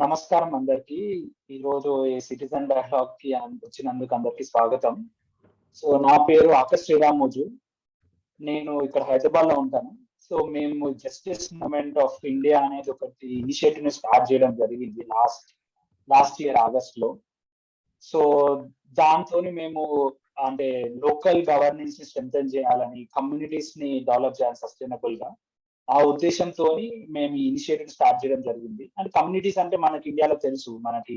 నమస్కారం అందరికి. ఈరోజు ఈ సిటిజన్ డైలాగ్ కి వచ్చినందుకు అందరికి స్వాగతం. సో నా పేరు ఆకాష్ శ్రీరామోజు. నేను ఇక్కడ హైదరాబాద్ లో ఉంటాను. సో మేము జస్టిస్ మూవ్మెంట్ ఆఫ్ ఇండియా అనేది ఒకటి ఇనిషియేటివ్ ని స్టార్ట్ చేయడం జరిగింది లాస్ట్ ఇయర్ ఆగస్ట్ లో. సో దాంతో మేము అంటే లోకల్ గవర్నెన్స్ ని స్ట్రెంథెన్ చేయాలని, కమ్యూనిటీస్ ని డెవలప్ చేయాలి సస్టైనబుల్ గా. ఆ ఉద్దేశంతో మేము ఈ ఇనిషియేటివ్ స్టార్ట్ చేయడం జరిగింది. అండ్ కమ్యూనిటీస్ అంటే మనకి ఇండియాలో తెలుసు, మనకి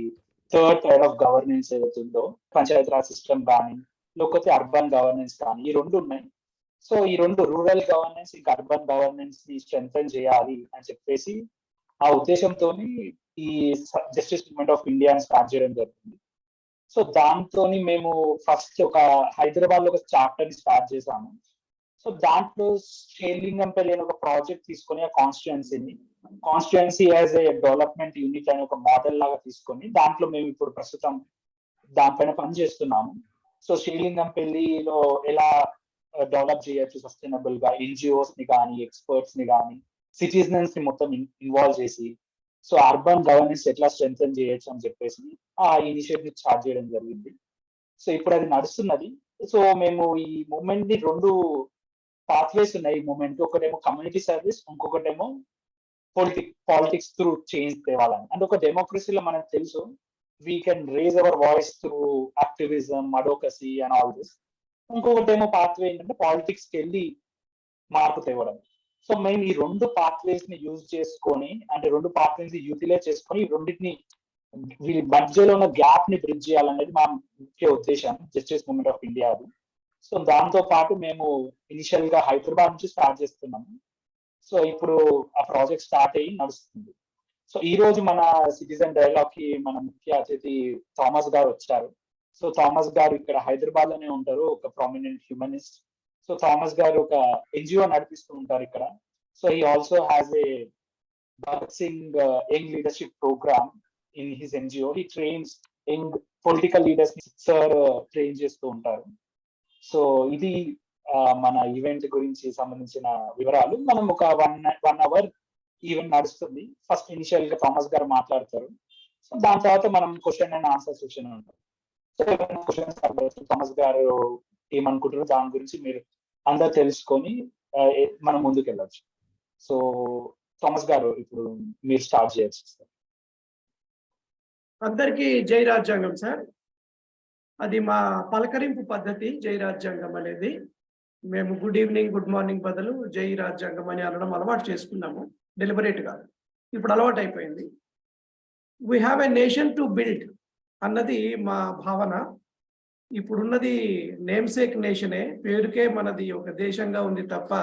థర్డ్ టైర్ ఆఫ్ గవర్నెన్స్ ఏదైతుందో పంచాయత్ రాజ్ సిస్టమ్ కానీ, లేకపోతే అర్బన్ గవర్నెన్స్ కానీ, ఈ రెండు ఉన్నాయి. సో ఈ రెండు, రూరల్ గవర్నెన్స్ ఇంకా అర్బన్ గవర్నెన్స్ ని స్ట్రెంథెన్ చేయాలి అని చెప్పేసి ఆ ఉద్దేశంతో ఈ justice movement of India start చేయడం జరిగింది. సో దాంతో మేము ఫస్ట్ ఒక హైదరాబాద్ లో ఒక చాప్టర్ ని స్టార్ట్ చేసాము. సో దాంట్లో శ్రీలింగంపల్లి అనే ఒక ప్రాజెక్ట్ తీసుకొని ఆ constituency as a development unit అనే ఒక మోడల్ లాగా తీసుకొని దాంట్లో మేము ఇప్పుడు ప్రస్తుతం దానిపైన పని చేస్తున్నాము. సో శ్రీలింగంపల్లిలో ఎలా డెవలప్ చేయొచ్చు సస్టైనబుల్ గా, ఎన్జిఓస్ ని కానీ, ఎక్స్పర్ట్స్ ని కానీ, సిటిజన్స్ ని మొత్తం ఇన్వాల్వ్ చేసి, సో అర్బన్ గవర్నెన్స్ ఎట్లా స్ట్రెంథెన్ చేయొచ్చు అని చెప్పేసి ఆ ఇనిషియేటివ్ స్టార్ట్ చేయడం జరిగింది. సో ఇప్పుడు అది నడుస్తున్నది. సో మేము ఈ మూమెంట్ ని రెండు పాత్వేస్ ఉన్నాయి. ఈ మూమెంట్ ఒకటేమో కమ్యూనిటీ సర్వీస్, ఇంకొకటేమో పాలిటిక్స్ త్రూ చేంజ్ తేవాలని. అంటే ఒక డెమోక్రసీలో మనకు తెలుసు, we can raise our voice through activism, advocacy and all this. ఇంకొకటేమో పాత్వే ఏంటంటే పాలిటిక్స్ కి వెళ్ళి మార్పు తేవడం. సో మేము ఈ రెండు పాత్వేస్ ని యూజ్ చేసుకొని, అంటే రెండు పాత్వేస్ ని యూటిలైజ్ చేసుకొని ఈ రెండింటిని వీరి మధ్యలో ఉన్న గ్యాప్ ని బ్రిడ్జ్ చేయాలనేది మా ముఖ్య ఉద్దేశం justice movement of India. So దాంతో పాటు మేము ఇనిషియల్ గా హైదరాబాద్ నుంచి స్టార్ట్ చేస్తున్నాము. సో ఇప్పుడు ఆ ప్రాజెక్ట్ స్టార్ట్ అయ్యి నడుస్తుంది. సో ఈ రోజు మన సిటిజన్ డైలాగ్ కి మన ముఖ్య అతిథి థామస్ గారు వచ్చారు. సో థామస్ గారు ఇక్కడ హైదరాబాద్ లోనే ఉంటారు, ఒక ప్రామినెంట్ హ్యూమనిస్ట్. సో థామస్ గారు ఒక ఎన్జిఓ నడిపిస్తూ ఉంటారు ఇక్కడ. So he also has a Bhagat Singh young leadership program in his NGO. He trains young political leaders ని సార్ ట్రైన్ చేస్తూ ఉంటారు. సో ఇది మన ఈవెంట్ గురించి సంబంధించిన వివరాలు. మనం ఒక వన్ అవర్ ఈవెంట్ నడుస్తుంది. ఫస్ట్ ఇనిషియల్ గా థామస్ గారు మాట్లాడతారు. సో దాని తర్వాత మనం క్వశ్చన్ అండ్ ఆన్సర్ సెషన్ ఉంటుంది. సో క్వశ్చన్స్ థామస్ గారు ఏమనుకుంటారో దాని గురించి మీరు అందరు తెలుసుకొని మనం ముందుకు వెళ్ళొచ్చు. సో థామస్ గారు ఇప్పుడు మీరు స్టార్ట్ చేయొచ్చు సార్. అందరికీ జై రాజ్యాంగం సార్. అది మా పలకరింపు పద్ధతి, జై రాజ్యాంగం అనేది. మేము గుడ్ ఈవినింగ్, గుడ్ మార్నింగ్ బదులు జై రాజ్యాంగం అని అనడం అలవాటు చేసుకున్నాము, డెలిబరేట్ గా. ఇప్పుడు అలవాటు అయిపోయింది. We have a nation to build అన్నది మా భావన. ఇప్పుడున్నది నేమ్సేక్ నేషనే, పేరుకే మనది ఒక దేశంగా ఉంది తప్ప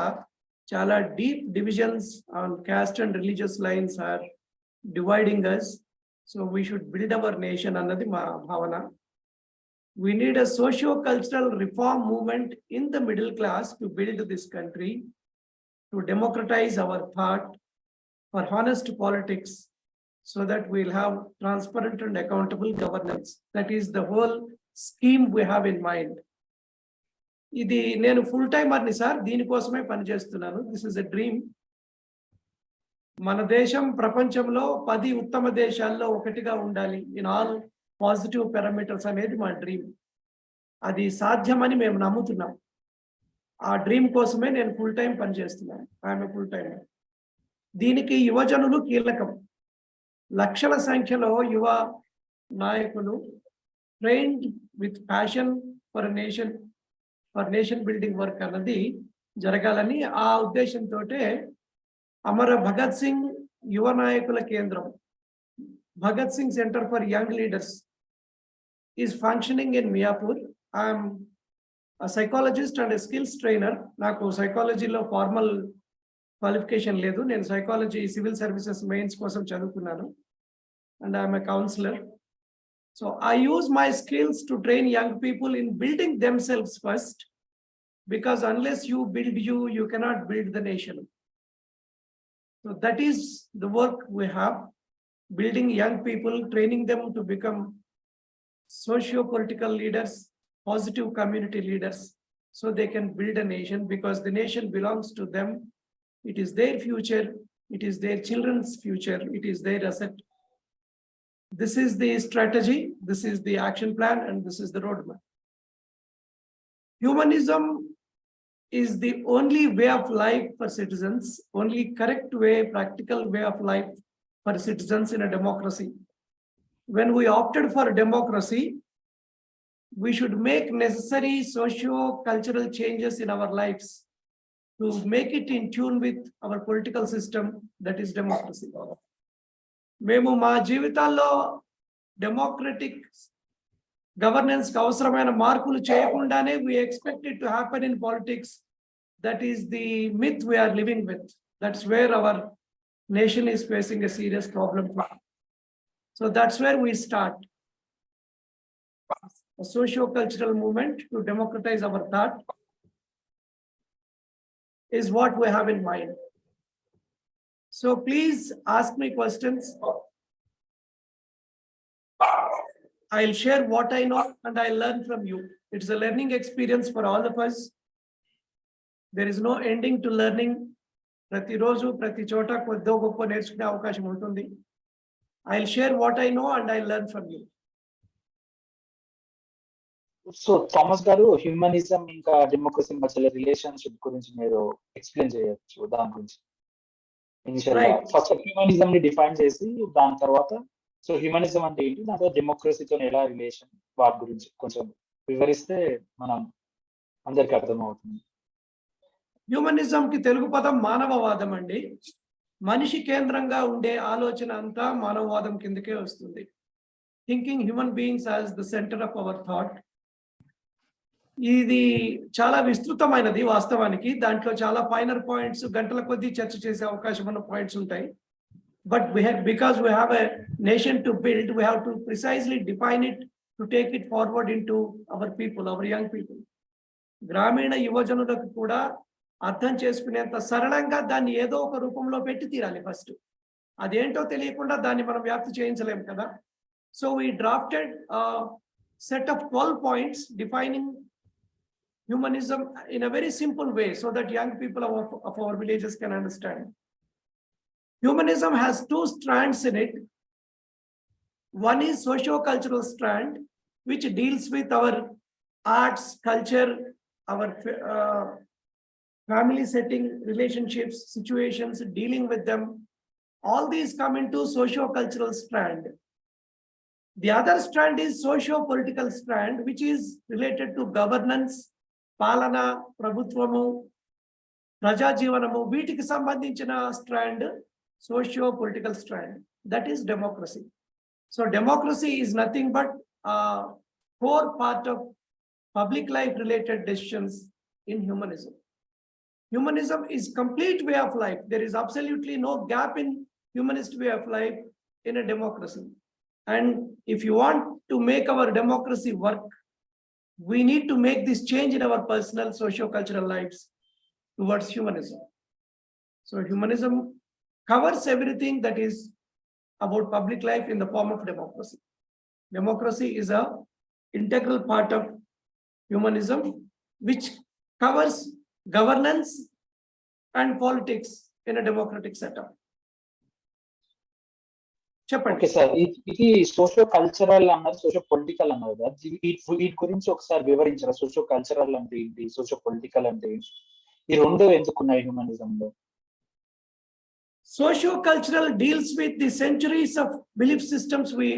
చాలా deep divisions on caste and religious lines are dividing us. So we should build our nation అన్నది మా భావన. We need a socio-cultural reform movement in the middle class to build this country, to democratize our thought for honest politics, so that we'll have transparent and accountable governance. That is the whole scheme we have in mind. ఇది నేను full టైమర్ని sir, దీనికోసమే పనిచేస్తున్నాను. This is a dream. మన దేశం ప్రపంచంలో 10 ఉత్తమ దేశాల్లో ఒకటిగా ఉండాలి ఇన్ ఆల్ పాజిటివ్ పారామీటర్స్ అనేది మా డ్రీమ్. అది సాధ్యమని మేము నమ్ముతున్నాం. ఆ డ్రీమ్ కోసమే నేను ఫుల్ టైం పనిచేస్తున్నాను. I'm full time. దీనికి యువజనులు కీలకం. లక్షల సంఖ్యలో యువ నాయకులు trained with passion for nation building work అన్నది జరగాలని ఆ ఉద్దేశంతో అమర భగత్ సింగ్ యువ నాయకుల కేంద్రం, Bhagat Singh centre for young leaders is functioning in Miapur. I am a psychologist and a skills trainer. నాకు సైకాలజీలో ఫార్మల్ క్వాలిఫికేషన్ లేదు. నేను సైకాలజీ సివిల్ సర్వీసెస్ మెయిన్స్ కోసం చదువుకున్నాను. And I'm a counsellor. So I use my skills to train young people in building themselves first, because unless you build you cannot build the nation. So that is the work we have, building young people, training them to become socio-political leaders, positive community leaders, so they can build a nation, because the nation belongs to them. It is their future. It is their children's future. It is their asset. This is the strategy, this is the action plan, and this is the roadmap. Humanism is the only way of life for citizens, only correct way, practical way of life for citizens in a democracy. When we opted for democracy, we should make necessary socio-cultural changes in our lives to make it in tune with our political system, that is democracy. మేము మా జీవితాల్లో democratic governance కి అవసరమైన మార్పులు చేయకుండానే we expect it to happen in politics. That is the myth we are living with. That's where our nation is facing a serious problem. So that's where we start a socio-cultural movement to democratize our thought is what we have in mind. So please ask me questions. I'll share what I know and I'll learn from you. It's a learning experience for all of us. There is no ending to learning. Prati roju, prati chota koddo goppo nerchukune avakasham untundi. I'll share what I know and I'll learn from you. So Thomas గారు, humanism ఇంకా democracy మధ్య relationship గురించి మీరు explain చేయొచ్చు. దాని గురించి initial గా first humanism ని డిఫైన్ చేసి దాని తర్వాత సో హ్యూమనిజం అంటే ఏంటి, దాని తర్వాత డెమోక్రసీతో ఎలా రిలేషన్, వాటి గురించి కొంచెం వివరిస్తే మనం అందరికి అర్థమవుతుంది. హ్యూమనిజం కి తెలుగు పదం మానవవాదం అండి. మనిషి కేంద్రంగా ఉండే ఆలోచన అంతా మానవవాదం కిందకే వస్తుంది. Thinking human beings as the centre of our thought. ఇది చాలా విస్తృతమైనది వాస్తవానికి. దాంట్లో చాలా ఫైనర్ పాయింట్స్, గంటల కొద్దీ చర్చ చేసే అవకాశం ఉన్న పాయింట్స్ ఉంటాయి. But because we have a nation to build, we have to precisely define it to take it forward into our people, our young people. గ్రామీణ యువజనులకు కూడా అర్థం చేసుకునేంత సరళంగా దాన్ని ఏదో ఒక రూపంలో పెట్టి తీరాలి. ఫస్ట్ అదేంటో తెలియకుండా దాన్ని మనం వ్యాప్తి చేయించలేము కదా. So we drafted a set of 12 points defining humanism in a very simple way so that young people of our villages can understand. Humanism has two strands in it. One is socio-cultural strand, which deals with our arts, culture, our family setting, relationships, situations, dealing with them. All these come into socio-cultural strand. The other strand is socio-political strand, which is related to governance, palana, prabhutvamu, prajajeevanamu. వీటికి సంబంధించిన strand, socio-political strand, that is democracy. So democracy is nothing but a core part of public life related decisions in humanism. Humanism is complete way of life. There is absolutely no gap in humanist way of life in a democracy. And if you want to make our democracy work, we need to make this change in our personal socio-cultural lives towards humanism. So humanism covers everything that is about public life in the form of democracy. Democracy is a integral part of humanism, which covers governance and politics in a democratic setup. Okay sir, ఇది socio cultural అన్నారు, socio political అన్నారు కదా, వీటి గురించి ఒకసారి వివరించారా? Socio cultural అంటే ఏంటి, socio political అంటే ఏంటి, ఈ రెండు ఎందుకున్నాయి హ్యూమనిజం లో? Socio-cultural deals with the centuries of belief systems we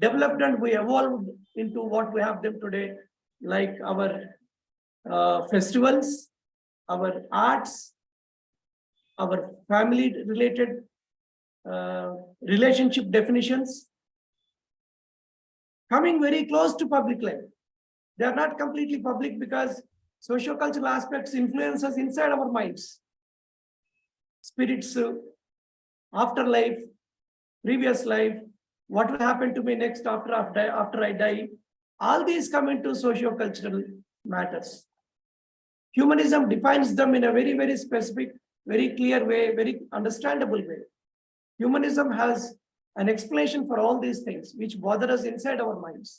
developed and we evolved into what we have them today, like our festivals, our arts, our family related relationship definitions, coming very close to public life. They are not completely public because socio-cultural aspects influence us inside our minds. Spirits, afterlife, previous life, what will happen to me next after I die, all these come into socio-cultural matters. Humanism defines them in a very, very specific, very clear way, very understandable way. Humanism has an explanation for all these things which bother us inside our minds.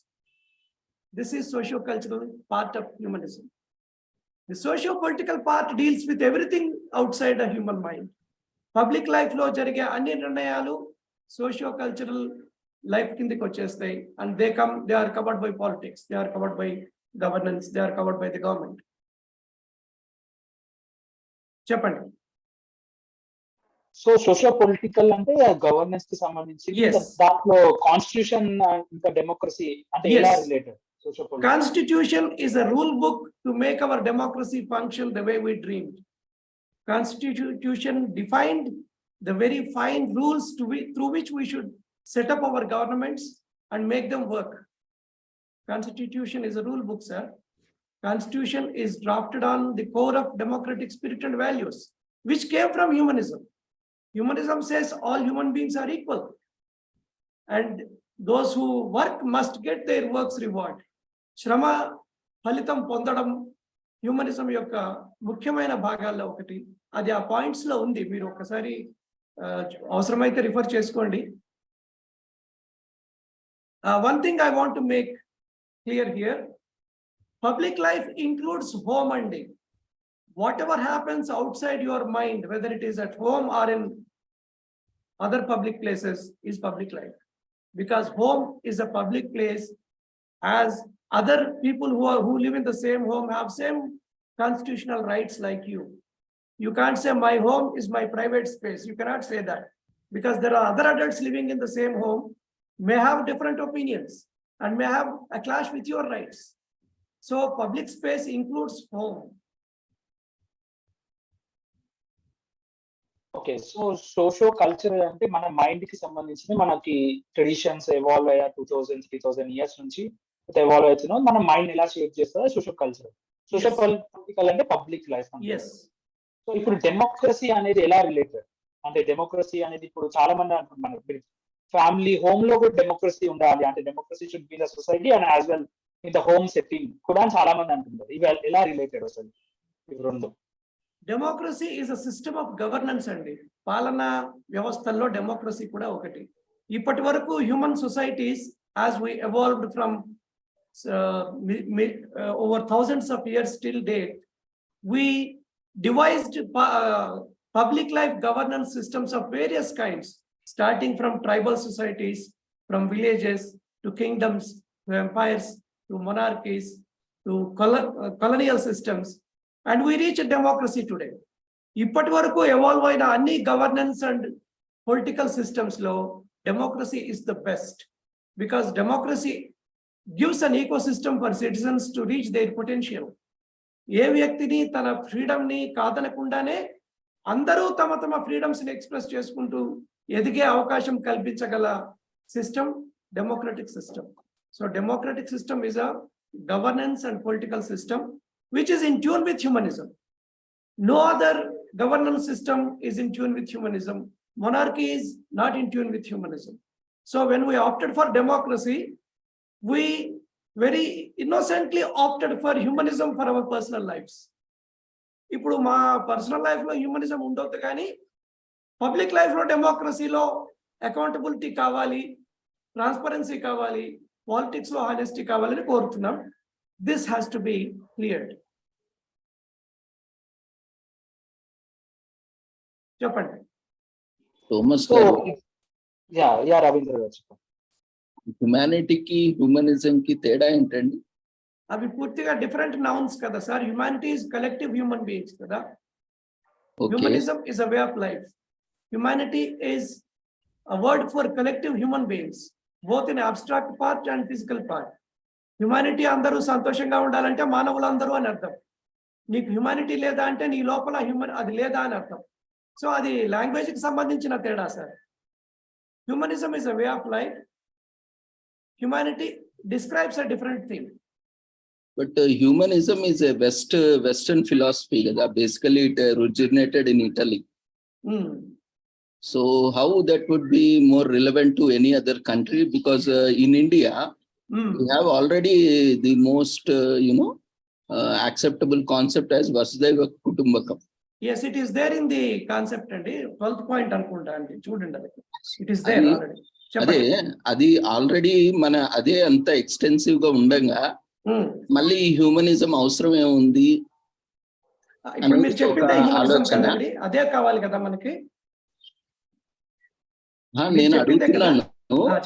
This is socio-cultural part of humanism. The socio-political part deals with everything outside the human mind. Public life lo jarige anni nirnayalu socio-cultural life కిందకి వచ్చేస్తాయి. And they are covered by politics, they are covered by governance, they are covered by the government. చెప్పండి. So socio political అంటే governance కి సంబంధించి దాంట్లో constitution ఇంకా democracy అంటే ఎలా related? Constitution is a rule book to make our democracy function the way we dreamed. Constitution defined the very fine rules through which we should set up our governments and make them work. Constitution is a rule book, sir. Constitution is drafted on the core of democratic spirit and values, which came from humanism. Humanism says all human beings are equal, and those who work must get their work's reward. శ్రమ ఫలితం పొందడం humanism యొక్క ముఖ్యమైన భాగాల్లో ఒకటి. అది ఆ points లో ఉంది, మీరు ఒకసారి అవసరమైతే రిఫర్ చేసుకోండి. One thing I want to make clear here, public life includes home and whatever happens outside your mind, whether it is at home or in other public places, is public life. Because home is a public place, as other people who live in the same home have same constitutional rights like you. You can't say my home is my private space. You cannot say that, because there are other adults living in the same home, may have different opinions and may have a clash with your rights. So public space includes home. Okay, so socio culture అంటే మన mind కి సంబంధించిన మనకి traditions evolve అయ్యా 2000-3000 years నుంచి evolve అవుతున్నాం. మన mind ఎలా షేప్ చేస్తుందో సోషో కల్చర్. సోషో పొలిటికల్ అంటే పబ్లిక్ లైఫ్. సో ఇప్పుడు డెమోక్రసీ అనేది ఎలా రిలేటెడ్? అంటే డెమోక్రసీ అనేది ఇప్పుడు చాలా మంది అంటున్నారు ఫ్యామిలీ హోమ్ లో కూడా డెమోక్రసీ ఉండాలి, అంటే democracy should be the society and as well in the home setting కూడా చాలా మంది అంటున్నారు. ఇవి ఎలా రిలేటెడ్ అసలు ఇవి రెండు? Democracy is a system of governance అండి. పాలనా వ్యవస్థల్లో డెమోక్రసీ కూడా ఒకటి. ఇప్పటి వరకు human societies as we evolved from over thousands of years till date, we devised public life governance systems of various kinds, starting from tribal societies, from villages to kingdoms to empires to monarchies to colonial systems, and we reach a democracy today. ఇప్పటి వరకు evolve అయిన అన్ని governance and political systems లో democracy is the best, because democracy gives an ecosystem for citizens to reach their potential. ఏ వ్యక్తిని తన freedom ని కాదనకుండానే అందరూ తమ తమ ఫ్రీడమ్స్ ని ఎక్స్ప్రెస్ చేసుకుంటూ ఎదిగే అవకాశం కల్పించగల system democratic system. So democratic system is a governance and political system which is in tune with humanism. No other governance system is in tune with humanism. Monarchy is not in tune with humanism. So when we opted for democracy, we very innocently opted for humanism for our personal lives. ఇప్పుడు మా personal life లో humanism ఉండొద్దు, కానీ public life లో డెమోక్రసీలో accountability కావాలి, transparency కావాలి, politics లో హానెస్టీ కావాలని కోరుతున్నాం. This has to be cleared. చెప్పండి. రవీంద్ర గారు చెప్పండి. హ్యుమానిటీకి హ్యూమనిజం కి తేడా ఏంటండి? అవి పూర్తిగా డిఫరెంట్ నౌన్స్ కదా sir. Humanity is collective human beings కదా. Humanism is a way of life. Humanity is a word for collective human beings, both in abstract part and physical part. Humanity అందరూ సంతోషంగా ఉండాలంటే మానవులందరూ అని అర్థం. నీకు హ్యుమానిటీ లేదా అంటే నీ లోపల అది లేదా అని అర్థం. సో అది లాంగ్వేజ్ కి సంబంధించిన తేడా sir. Humanism is a way of life. Humanity describes a different thing. But humanism is a Western philosophy. Basically, it originated in Italy. So how that would be more relevant to any other country? Because in India, we have already the most, acceptable concept as Vasudhaiva Kutumbakam. Yes, it is there in the concept and 12th point anukunta andi chudandi. It is there already. అదే అది already మన అదే అంత extensive గా ఉండగా మళ్ళీ humanism అవసరం ఏముంది అదే కావాలి కదా మనకి. నేను అడుగుతున్నాను.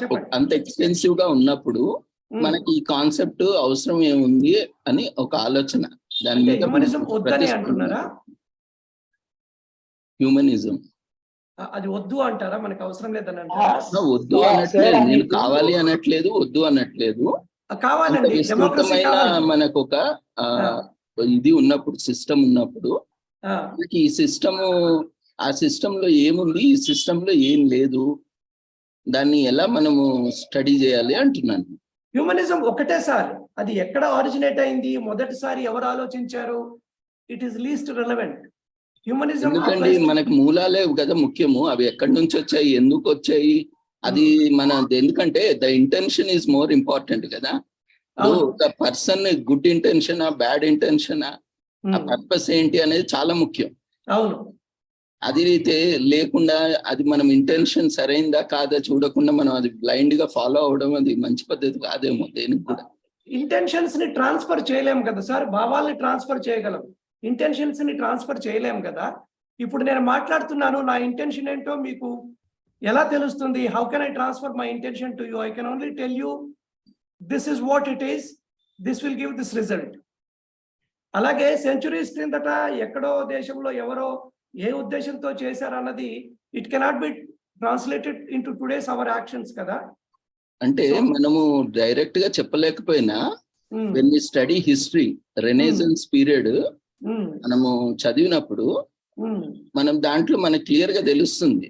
చెప్పండి. అంత ఎక్స్పెన్సివ్ గా ఉన్నప్పుడు మనకి ఈ కాన్సెప్ట్ అవసరం ఏముంది అని ఒక ఆలోచన. దాని మీద హ్యూమనిజం వద్దని అంటున్నారా? హ్యూమనిజం అది వద్దు అంటారా? మనకు అవసరం లేదని అంటారా? వద్దు అనట్లేదు, నేను కావాలి అనట్లేదు, వద్దు అనట్లేదు. కావాలండి, విస్తృతమైన మనకు ఒక ఇది ఉన్నప్పుడు, సిస్టమ్ ఉన్నప్పుడు మనకి ఈ సిస్టమ్, ఆ సిస్టమ్ లో ఏముంది, ఈ సిస్టమ్ లో ఏం లేదు, దాన్ని ఎలా మనము స్టడీ చేయాలి అంటున్నాను. హ్యూమనిజం ఒకటే సార్, అది ఎక్కడ ఆరిజినేట్ అయింది, మొదటిసారి ఎవరు ఆలోచించారు, it is least relevant. Humanism ఎందుకండి మనకు మూలాలే కదా ముఖ్యము, అవి ఎక్కడి నుంచి వచ్చాయి, ఎందుకు వచ్చాయి, అది మన ఎందుకంటే the intention is more important కదా. ఒక person good intention, bad intention, ఆ పర్పస్ ఏంటి అనేది చాలా ముఖ్యం. అవును, అది అయితే లేకుండా అది మనం ఇంటెన్షన్ సరైందా కాదా చూడకుండా మనం అది బ్లైండ్ గా ఫాలో అవడం అది మంచి పద్ధతి కాదేమో దేనికి కూడా. ఇంటెన్షన్స్ ని ట్రాన్స్ఫర్ చేయలేము కదా సార్, భావాల్ని ట్రాన్స్ఫర్ చేయగలం, ఇంటెన్షన్స్ ని ట్రాన్స్ఫర్ చేయలేము కదా. ఇప్పుడు నేను మాట్లాడుతున్నాను, నా ఇంటెన్షన్ ఏంటో మీకు ఎలా తెలుస్తుంది? How can I transfer my intention to you? I can only tell you this is what it is, this will give this result. అలాగే సెంచురీస్ క్రిందట ఎక్కడో దేశంలో ఎవరో ఏ ఉద్దేశంతో చేశారన్నది it cannot be translated into today's our actions కదా. అంటే మనము డైరెక్ట్ గా చెప్పలేకపోయినా when we study history, renaissance period మనము చదివినప్పుడు మనం దాంట్లో మనకు క్లియర్ గా తెలుస్తుంది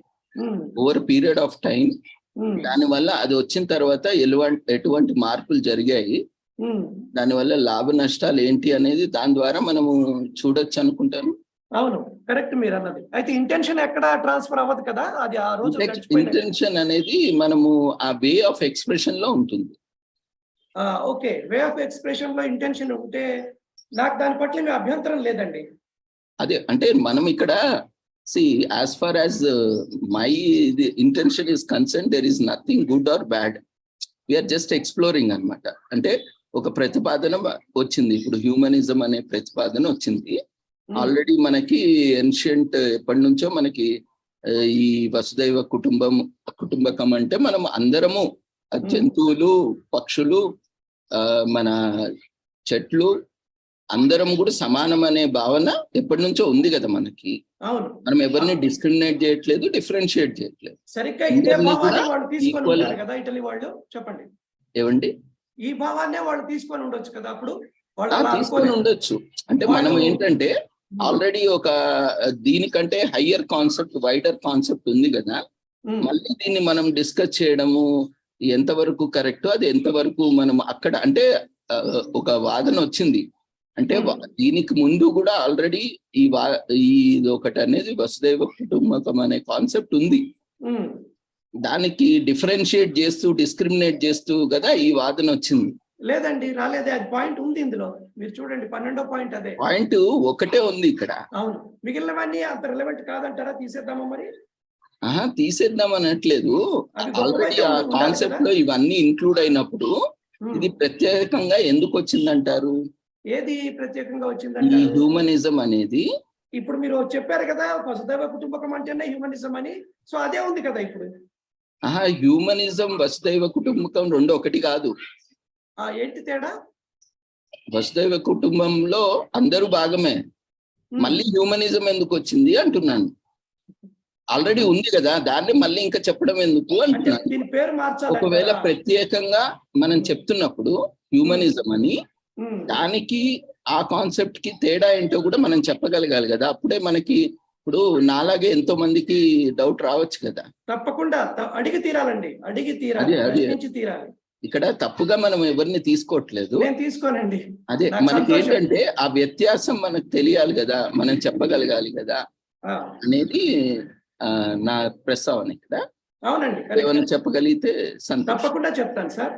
ఓవర్ పీరియడ్ ఆఫ్ టైం. దానివల్ల అది వచ్చిన తర్వాత ఎటువంటి మార్పులు జరిగాయి, దానివల్ల లాభ నష్టాలు ఏంటి అనేది దాని ద్వారా మనము చూడొచ్చు అనుకుంటాను. అవును, కరెక్ట్ మీరు అన్నది. అయితే ఇంటెన్షన్ ఎక్కడ ట్రాన్స్ఫర్ అవ్వదు కదా, అది ఆ రోజు ఇంటెన్షన్ అనేది మనము ఆ వే ఆఫ్ ఎక్స్ప్రెషన్ లో ఉంటుంది. ఓకే, వే ఆఫ్ ఎక్స్ప్రెషన్ లో ఇంటెన్షన్ ఉంటే నాకు దాని పట్ల మీ అభ్యంతరం లేదండి. అదే అంటే మనం ఇక్కడ see as far as my intention is concerned, there is nothing good or bad, we are just exploring అన్నమాట. అంటే ఒక ప్రతిపాదన వచ్చింది, ఇప్పుడు హ్యూమనిజం అనే ప్రతిపాదన వచ్చింది. ఆల్రెడీ మనకి ఏన్షియంట్ ఎప్పటి నుంచో మనకి ఈ వసుదైవ కుటుంబకం అంటే మనం అందరము జంతువులు, పక్షులు, మన చెట్లు అందరం కూడా సమానం అనే భావన ఎప్పటి నుంచో ఉంది కదా మనకి. మనం ఎవరిని డిస్క్రిమినేట్ చేయట్లేదు, డిఫరెన్షియేట్ చేయట్లేదు. సరిగ్గా ఇదే భావాన్ని వాళ్ళు తీసుకొని ఉంటారు కదా ఇటలీ వాళ్ళు. చెప్పండి ఏమండి, ఈ భావాన్నే వాళ్ళు తీసుకొని ఉండొచ్చు కదా అప్పుడు. తీసుకొని ఉండొచ్చు అంటే మనం ఏంటంటే ఆల్రెడీ ఒక దీనికంటే హయ్యర్ కాన్సెప్ట్, వైడర్ కాన్సెప్ట్ ఉంది కదా. మళ్ళీ దీన్ని మనం డిస్కస్ చేయడము ఎంతవరకు కరెక్ట్, అది ఎంతవరకు మనం అక్కడ అంటే ఒక వాదన వచ్చింది అంటే దీనికి ముందు కూడా ఆల్రెడీ ఇది ఒకటి అనేది వసుదైవ కుటుంబకం అనే కాన్సెప్ట్ ఉంది. దానికి డిఫరెన్షియేట్ చేస్తూ, డిస్క్రిమినేట్ చేస్తూ కదా ఈ వాదన వచ్చింది. లేదండి, రాలేదే, అది పాయింట్ ఉంది ఇందులో. మీరు చూడండి 12వ పాయింట్, అదే పాయింట్ ఒకటే ఉంది ఇక్కడ. అవును, మిగిలినవన్నీ అంత రిలవెంట్ కాదంటారా? తీసేద్దామా మరి? తీసేద్దాం అనట్లేదు, ఆల్రెడీ ఆ కాన్సెప్ట్ లో ఇవన్నీ ఇంక్లూడ్ అయినప్పుడు ఇది ప్రత్యేకంగా ఎందుకు వచ్చిందంటారు? ఏది ప్రత్యేకంగా వచ్చిందంటే ఈ హ్యూమనిజం అనేది. ఇప్పుడు మీరు చెప్పారు కదా వసుదైవ కుటుంబకం అంటేనే హ్యూమనిజం అని, సో అదే ఉంది కదా ఇప్పుడు. హ్యూమనిజం వసుదైవ కుటుంబకం రెండు ఒకటి కాదు. ఏంటి తేడా? వసుదైవ కుటుంబంలో అందరూ భాగమే, మళ్ళీ హ్యూమనిజం ఎందుకు వచ్చింది అంటున్నాను. ఆల్రెడీ ఉంది కదా, దాన్ని మళ్ళీ ఇంకా చెప్పడం ఎందుకు అంటున్నాను. దీని పేరు మార్చాలి. ఒకవేళ ప్రత్యేకంగా మనం చెప్తున్నప్పుడు హ్యూమనిజం అని, దానికి ఆ కాన్సెప్ట్ కి తేడా ఏంటో కూడా మనం చెప్పగలగాలి కదా. అప్పుడే మనకి ఇప్పుడు నాలాగే ఎంతో మందికి డౌట్ రావచ్చు కదా. తప్పకుండా అడిగి తీరాలండి, అడిగి తీరాలి, తీరాలి. ఇక్కడ తప్పుగా మనం ఎవరిని తీసుకోవట్లేదు, నేను తీసుకోనండి. అదే మనకి ఏంటంటే ఆ వ్యత్యాసం మనకు తెలియాలి కదా, మనం చెప్పగలగాలి కదా అనేది నా ప్రస్తావన ఇక్కడ. అవునండి, ఏమైనా చెప్పగలిగితే తప్పకుండా చెప్తాను సార్,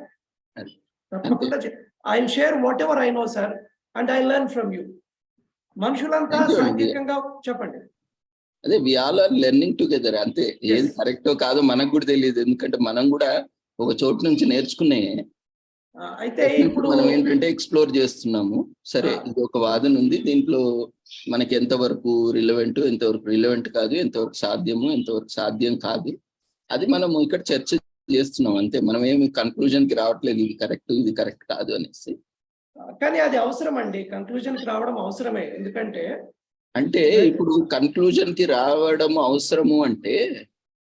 తప్పకుండా. I will share whatever I know sir, and I learn from you. మనుషులంతా సాంఘికంగా చెప్పండి. అదే we all are learning together, అంతే. ఏది కరెక్టో కాదో మనకు కూడా తెలియదు, ఎందుకంటే మనం కూడా ఒక చోటు నుంచి నేర్చుకునే. అయితే ఇప్పుడు మనం ఏంటంటే ఎక్స్ప్లోర్ చేస్తున్నాము. సరే, ఇది ఒక వాదన ఉంది, దీంట్లో మనకి ఎంతవరకు రిలవెంట్, ఎంతవరకు రిలవెంట్ కాదు, ఎంతవరకు సాధ్యము, ఎంతవరకు సాధ్యం కాదు, అది మనము ఇక్కడ చర్చ చేస్తున్నాం అంతే. మనం ఏమి కన్క్లూజన్ కి రావట్లేదు ఇది కరెక్ట్ ఇది కరెక్ట్ కాదు అనేసి. కానీ అది అవసరం అండి, కన్క్లూజన్ కి రావడం అవసరమే. ఎందుకంటే అంటే ఇప్పుడు కన్క్లూజన్ కి రావడం అవసరము అంటే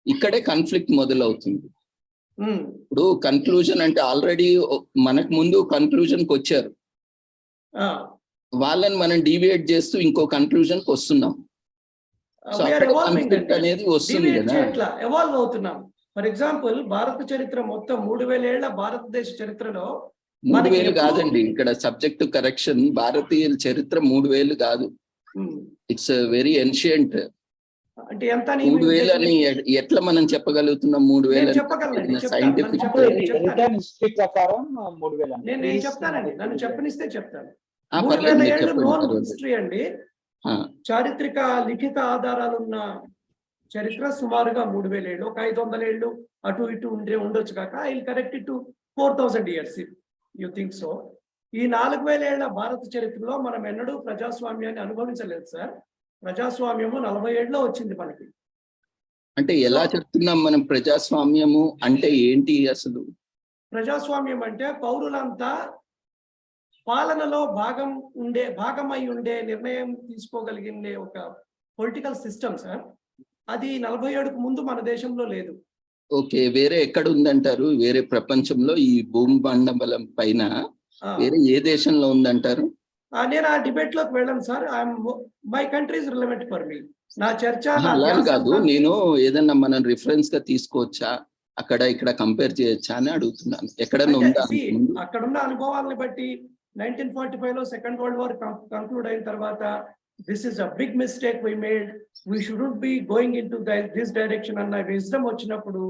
ఇక్కడే కాన్ఫ్లిక్ట్ మొదలవుతుంది. ఇప్పుడు కన్క్లూజన్ అంటే ఆల్రెడీ మనకు ముందు కన్క్లూజన్ కి వచ్చారు, వాళ్ళని మనం డీవియేట్ చేస్తూ ఇంకో కన్క్లూజన్ కి వస్తున్నాం. సో అక్కడ కాన్ఫ్లిక్ట్ అనేది వస్తుంది కదా, ఎవాల్వ్ అవుతున్నాం. ఫర్ ఎగ్జాంపుల్ భారత చరిత్ర మొత్తం 3000 ఏళ్ల భారతదేశ చరిత్రలో 3000 కాదండి, ఇక్కడ సబ్జెక్ట్ కరెక్షన్. భారతీయ చరిత్ర 3000 కాదు, ఇట్స్ వెరీ ఎన్షియంట్. అంటే ఎంత 3000 అని ఎట్లా మనం చెప్పగలుగుతున్నాం? 3000 సైంటిఫిక్ ప్రకారం 3000. నేను చెప్తానండి, నన్ను చెప్పనిస్తే చెప్తాను. 3000 ఏళ్ళు నోన్ హిస్టరీ అండి. చారిత్రక లిఖిత ఆధారాలున్న చరిత్ర సుమారుగా 3000 ఏళ్ళు. ఒక 500 ఏళ్ళు అటు ఇటు ఉండొచ్చు కాక. I will correct it to 4000 years if you think so. ఈ 4000 ఏళ్ల భారత చరిత్రలో మనం ఎన్నడూ ప్రజాస్వామ్యాన్ని అనుభవించలేదు సార్. ప్రజాస్వామ్యము 40 ఏళ్ళలో వచ్చింది మనకి. అంటే ఎలా చెప్తున్నాం మనం ప్రజాస్వామ్యము అంటే ఏంటి అసలు? ప్రజాస్వామ్యం అంటే పౌరులంతా పాలనలో భాగమై ఉండే నిర్ణయం తీసుకోగలిగే ఒక పొలిటికల్ సిస్టమ్ సార్. అది 47కు ముందు మన దేశంలో లేదు. ఓకే, వేరే ఎక్కడ ఉందంటారు? వేరే ప్రపంచంలో ఈ భూమి మండలం పైన వేరే ఏ దేశంలో ఉందంటారు? నేను ఆ డిబేట్ లోకి వెళ్ళను sir. My country is relevant for me. నా చర్చ అలా కాదు, నేను ఏదన్నా మనం రిఫరెన్స్ గా తీసుకోవచ్చా, అక్కడ ఇక్కడ కంపేర్ చేయొచ్చా అని అడుగుతున్నాను. ఎక్కడన్నా ఉందా? అక్కడున్న అనుభవాలను బట్టి 1945 లో సెకండ్ వరల్డ్ వార్ కంక్లూడ్ అయిన తర్వాత this is a big mistake we made, we shouldn't be going into this direction అన్న విజ్డమ్ వచ్చినప్పుడు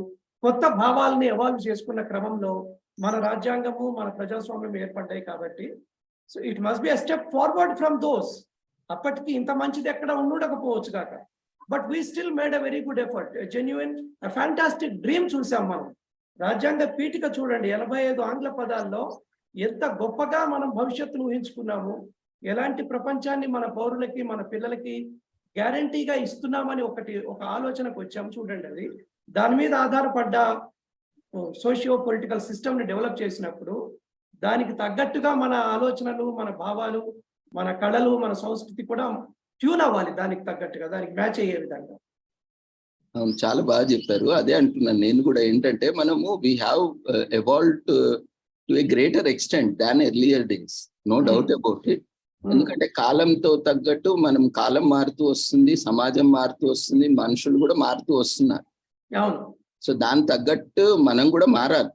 కొత్త భావాలని ఎవాల్వ్ చేసుకున్న క్రమంలో మన రాజ్యాంగము మన ప్రజాస్వామ్యం ఏర్పడ్డాయి. కాబట్టి so it must be a step forward from those. అప్పటికి ఇంత మంచిది ఎక్కడ ఉండకపోవచ్చు కాక, but we still made a very good effort, genuine fantastic dream చూసాం మనం. రాజ్యాంగ పీఠిక చూడండి, 85 ఆంగ్ల పదాల్లో ఎంత గొప్పగా మనం భవిష్యత్తును ఊహించుకున్నాము, ఎలాంటి ప్రపంచాన్ని మన పౌరులకి మన పిల్లలకి గ్యారంటీగా ఇస్తున్నామని ఒక ఆలోచనకు వచ్చాము చూడండి. అది దాని మీద ఆధారపడ్డ సోషియో పొలిటికల్ సిస్టమ్ని డెవలప్ చేసినప్పుడు దానికి తగ్గట్టుగా మన ఆలోచనలు, మన భావాలు, మన కళలు, మన సంస్కృతి కూడా ట్యూన్ అవ్వాలి దానికి తగ్గట్టుగా, దానికి మ్యాచ్ అయ్యే విధంగా. అవును, చాలా బాగా చెప్పారు. అదే అంటున్నాను నేను కూడా. ఏంటంటే మనము we have evolved to a greater extent than earlier days, no doubt about it. ఎందుకంటే కాలంతో తగ్గట్టు మనం, కాలం మారుతూ వస్తుంది, సమాజం మారుతూ వస్తుంది, మనుషులు కూడా మారుతూ వస్తున్నారు. సో దాని తగ్గట్టు మనం కూడా మారాలి.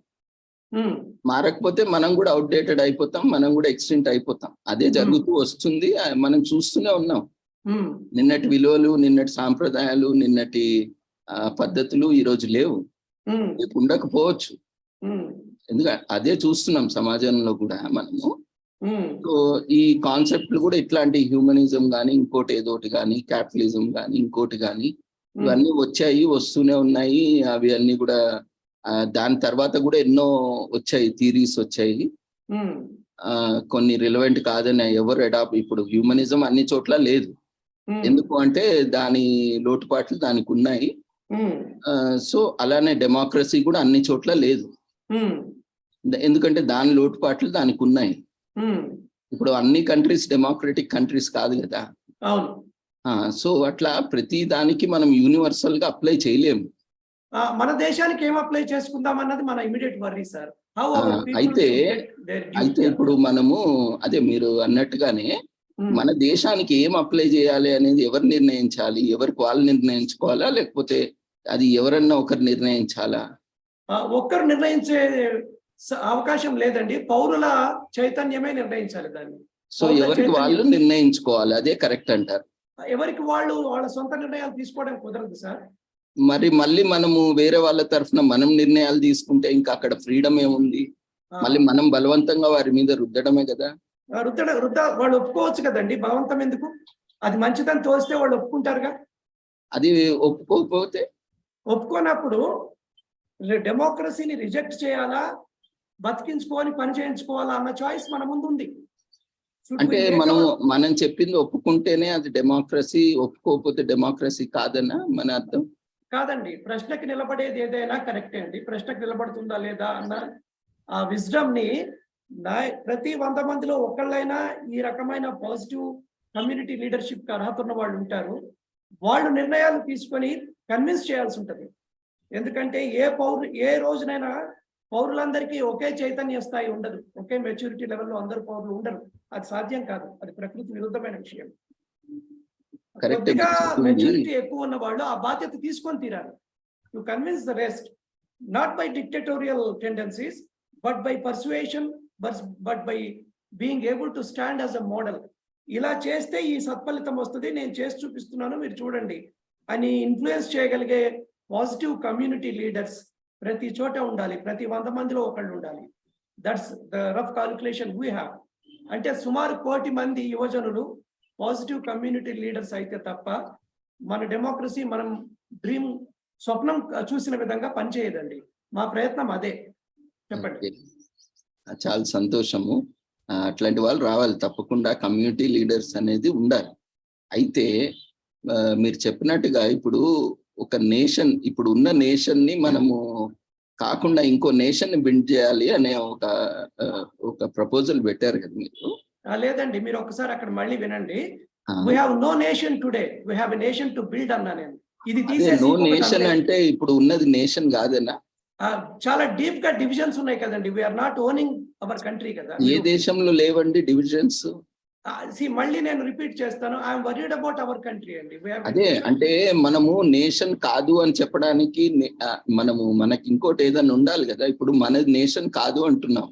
మారకపోతే మనం కూడా అవుట్డేటెడ్ అయిపోతాం, మనం కూడా ఎక్స్టెంట్ అయిపోతాం. అదే జరుగుతూ వస్తుంది, మనం చూస్తూనే ఉన్నాం. నిన్నటి విలువలు, నిన్నటి సాంప్రదాయాలు, నిన్నటి పద్ధతులు ఈ రోజు లేవు, రేపు ఉండకపోవచ్చు. ఎందుకంటే అదే చూస్తున్నాం సమాజంలో కూడా మనము. సో ఈ కాన్సెప్ట్లు కూడా ఇట్లాంటి హ్యూమనిజం కానీ, ఇంకోటి ఏదోటి కానీ, క్యాపిటలిజం కానీ, ఇంకోటి కానీ, ఇవన్నీ వచ్చాయి, వస్తూనే ఉన్నాయి. అవి అన్ని కూడా దాని తర్వాత కూడా ఎన్నో వచ్చాయి, థీరీస్ వచ్చాయి. కొన్ని రిలవెంట్ కాదని ఎవరు అడాప్ట్. ఇప్పుడు హ్యూమనిజం అన్ని చోట్ల లేదు, ఎందుకు అంటే దాని లోటుపాట్లు దానికి ఉన్నాయి. సో అలానే డెమోక్రసీ కూడా అన్ని చోట్ల లేదు, ఎందుకంటే దాని లోటుపాట్లు దానికి ఉన్నాయి. ఇప్పుడు అన్ని కంట్రీస్ డెమోక్రటిక్ కంట్రీస్ కాదు కదా. సో అట్లా ప్రతి దానికి మనం యూనివర్సల్ గా అప్లై చేయలేము. మన దేశానికి ఏం అప్లై చేసుకుందాం అన్నది మన ఇమిడియట్ వర్రీ సార్. అయితే ఇప్పుడు మనము అదే మీరు అన్నట్టుగానే మన దేశానికి ఏం అప్లై చేయాలి అనేది ఎవరు నిర్ణయించాలి? ఎవరికి వాళ్ళు నిర్ణయించుకోవాలా, లేకపోతే అది ఎవరన్నా ఒకరు నిర్ణయించాలా? ఒక్కరు నిర్ణయించే అవకాశం లేదండి, పౌరుల చైతన్యమే నిర్ణయించాలి దాన్ని. సో ఎవరికి వాళ్ళు నిర్ణయించుకోవాలి, అదే కరెక్ట్ అంటారు. ఎవరికి వాళ్ళు వాళ్ళ సొంత నిర్ణయాలు తీసుకోవడం కుదరదు సార్. మరి మళ్ళీ మనము వేరే వాళ్ళ తరఫున మనం నిర్ణయాలు తీసుకుంటే ఇంకా అక్కడ ఫ్రీడమ్ ఏముంది? మళ్ళీ మనం బలవంతంగా వారి మీద రుద్దడమే కదా. వాళ్ళు ఒప్పుకోవచ్చు కదండి, బలవంతం ఎందుకు? అది మంచిదని తోస్తే వాళ్ళు ఒప్పుకుంటారుగా. అది ఒప్పుకోకపోతే, ఒప్పుకోనప్పుడు డెమోక్రసీని రిజెక్ట్ చేయాలా, బతికించుకోవాలి, పని చేయించుకోవాలా అన్న చాయిస్ మన ముందు ఉంది. అంటే మనం చెప్పింది ఒప్పుకుంటేనే అది డెమోక్రసీ, ఒప్పుకోకపోతే డెమోక్రసీ కాదన్నా మన అర్థం కాదండి, ప్రశ్నకి నిలబడేది ఏదైనా కరెక్టే అండి. ప్రశ్నకు నిలబడుతుందా లేదా అన్న ఆ విజ్డమ్ ని ప్రతి 100 మందిలో ఒకళ్ళైనా ఈ రకమైన పాజిటివ్ కమ్యూనిటీ లీడర్షిప్ కి అర్హత ఉన్న వాళ్ళు ఉంటారు. వాళ్ళు నిర్ణయాలు తీసుకొని కన్విన్స్ చేయాల్సి ఉంటుంది. ఎందుకంటే ఏ రోజునైనా పౌరులందరికీ ఒకే చైతన్య స్థాయి ఉండదు, ఒకే మెచ్యూరిటీ లెవెల్లో అందరు పౌరులు ఉండరు. అది సాధ్యం కాదు, అది ప్రకృతి విరుద్ధమైన విషయం. కొద్దిగా మెచ్యూరిటీ ఎక్కువ ఉన్న వాళ్ళు ఆ బాధ్యత తీసుకొని తీరాలి. To convince the rest, not by dictatorial tendencies, but by persuasion, but by being able to stand as a model. ఇలా చేస్తే ఈ సత్ఫలితం వస్తుంది, నేను చేసి చూపిస్తున్నాను మీరు చూడండి అని ఇన్ఫ్లుయెన్స్ చేయగలిగే పాజిటివ్ కమ్యూనిటీ లీడర్స్ ప్రతి చోట ఉండాలి. ప్రతి 100 మందిలో ఒకళ్ళు ఉండాలి. That's the rough calculation we have. అంటే సుమారు 1 కోటి మంది యువజనులు పాజిటివ్ కమ్యూనిటీ లీడర్స్ అయితే తప్ప మన డెమోక్రసీ, మనం డ్రీమ్ స్వప్నం చూసిన విధంగా పనిచేయదండి. మా ప్రయత్నం అదే. చెప్పండి. చాలా సంతోషము. అట్లాంటి వాళ్ళు రావాలి తప్పకుండా. కమ్యూనిటీ లీడర్స్ అనేది ఉండాలి. అయితే మీరు చెప్పినట్టుగా ఇప్పుడు ఒక నేషన్, ఇప్పుడు ఉన్న నేషన్ ని మనము కాకుండా ఇంకో నేషన్ ని బిల్డ్ చేయాలి అనే ఒక ప్రపోజల్ పెట్టారు కదా మీరు. లేదండి, మీరు ఒకసారి అక్కడ మళ్ళీ వినండి. we have no nation today, we have a nation to build అన్నా నేను. ఇది తీసేసి నో నేషన్ అంటే ఇప్పుడు ఉన్నది నేషన్ కాదన్నా, చాలా డీప్ గా డివిజన్స్ ఉన్నాయి కదండి. we are not owning our country కదా. ఏ దేశంలో లేవండి డివిజన్స్? మళ్ళీ నేను రిపీట్ చేస్తాను, I'm worried about our country అండి. అదే అంటే మనము నేషన్ కాదు అని చెప్పడానికి మనకి ఇంకోటి ఏదైనా ఉండాలి కదా. ఇప్పుడు మనది నేషన్ కాదు అంటున్నాం,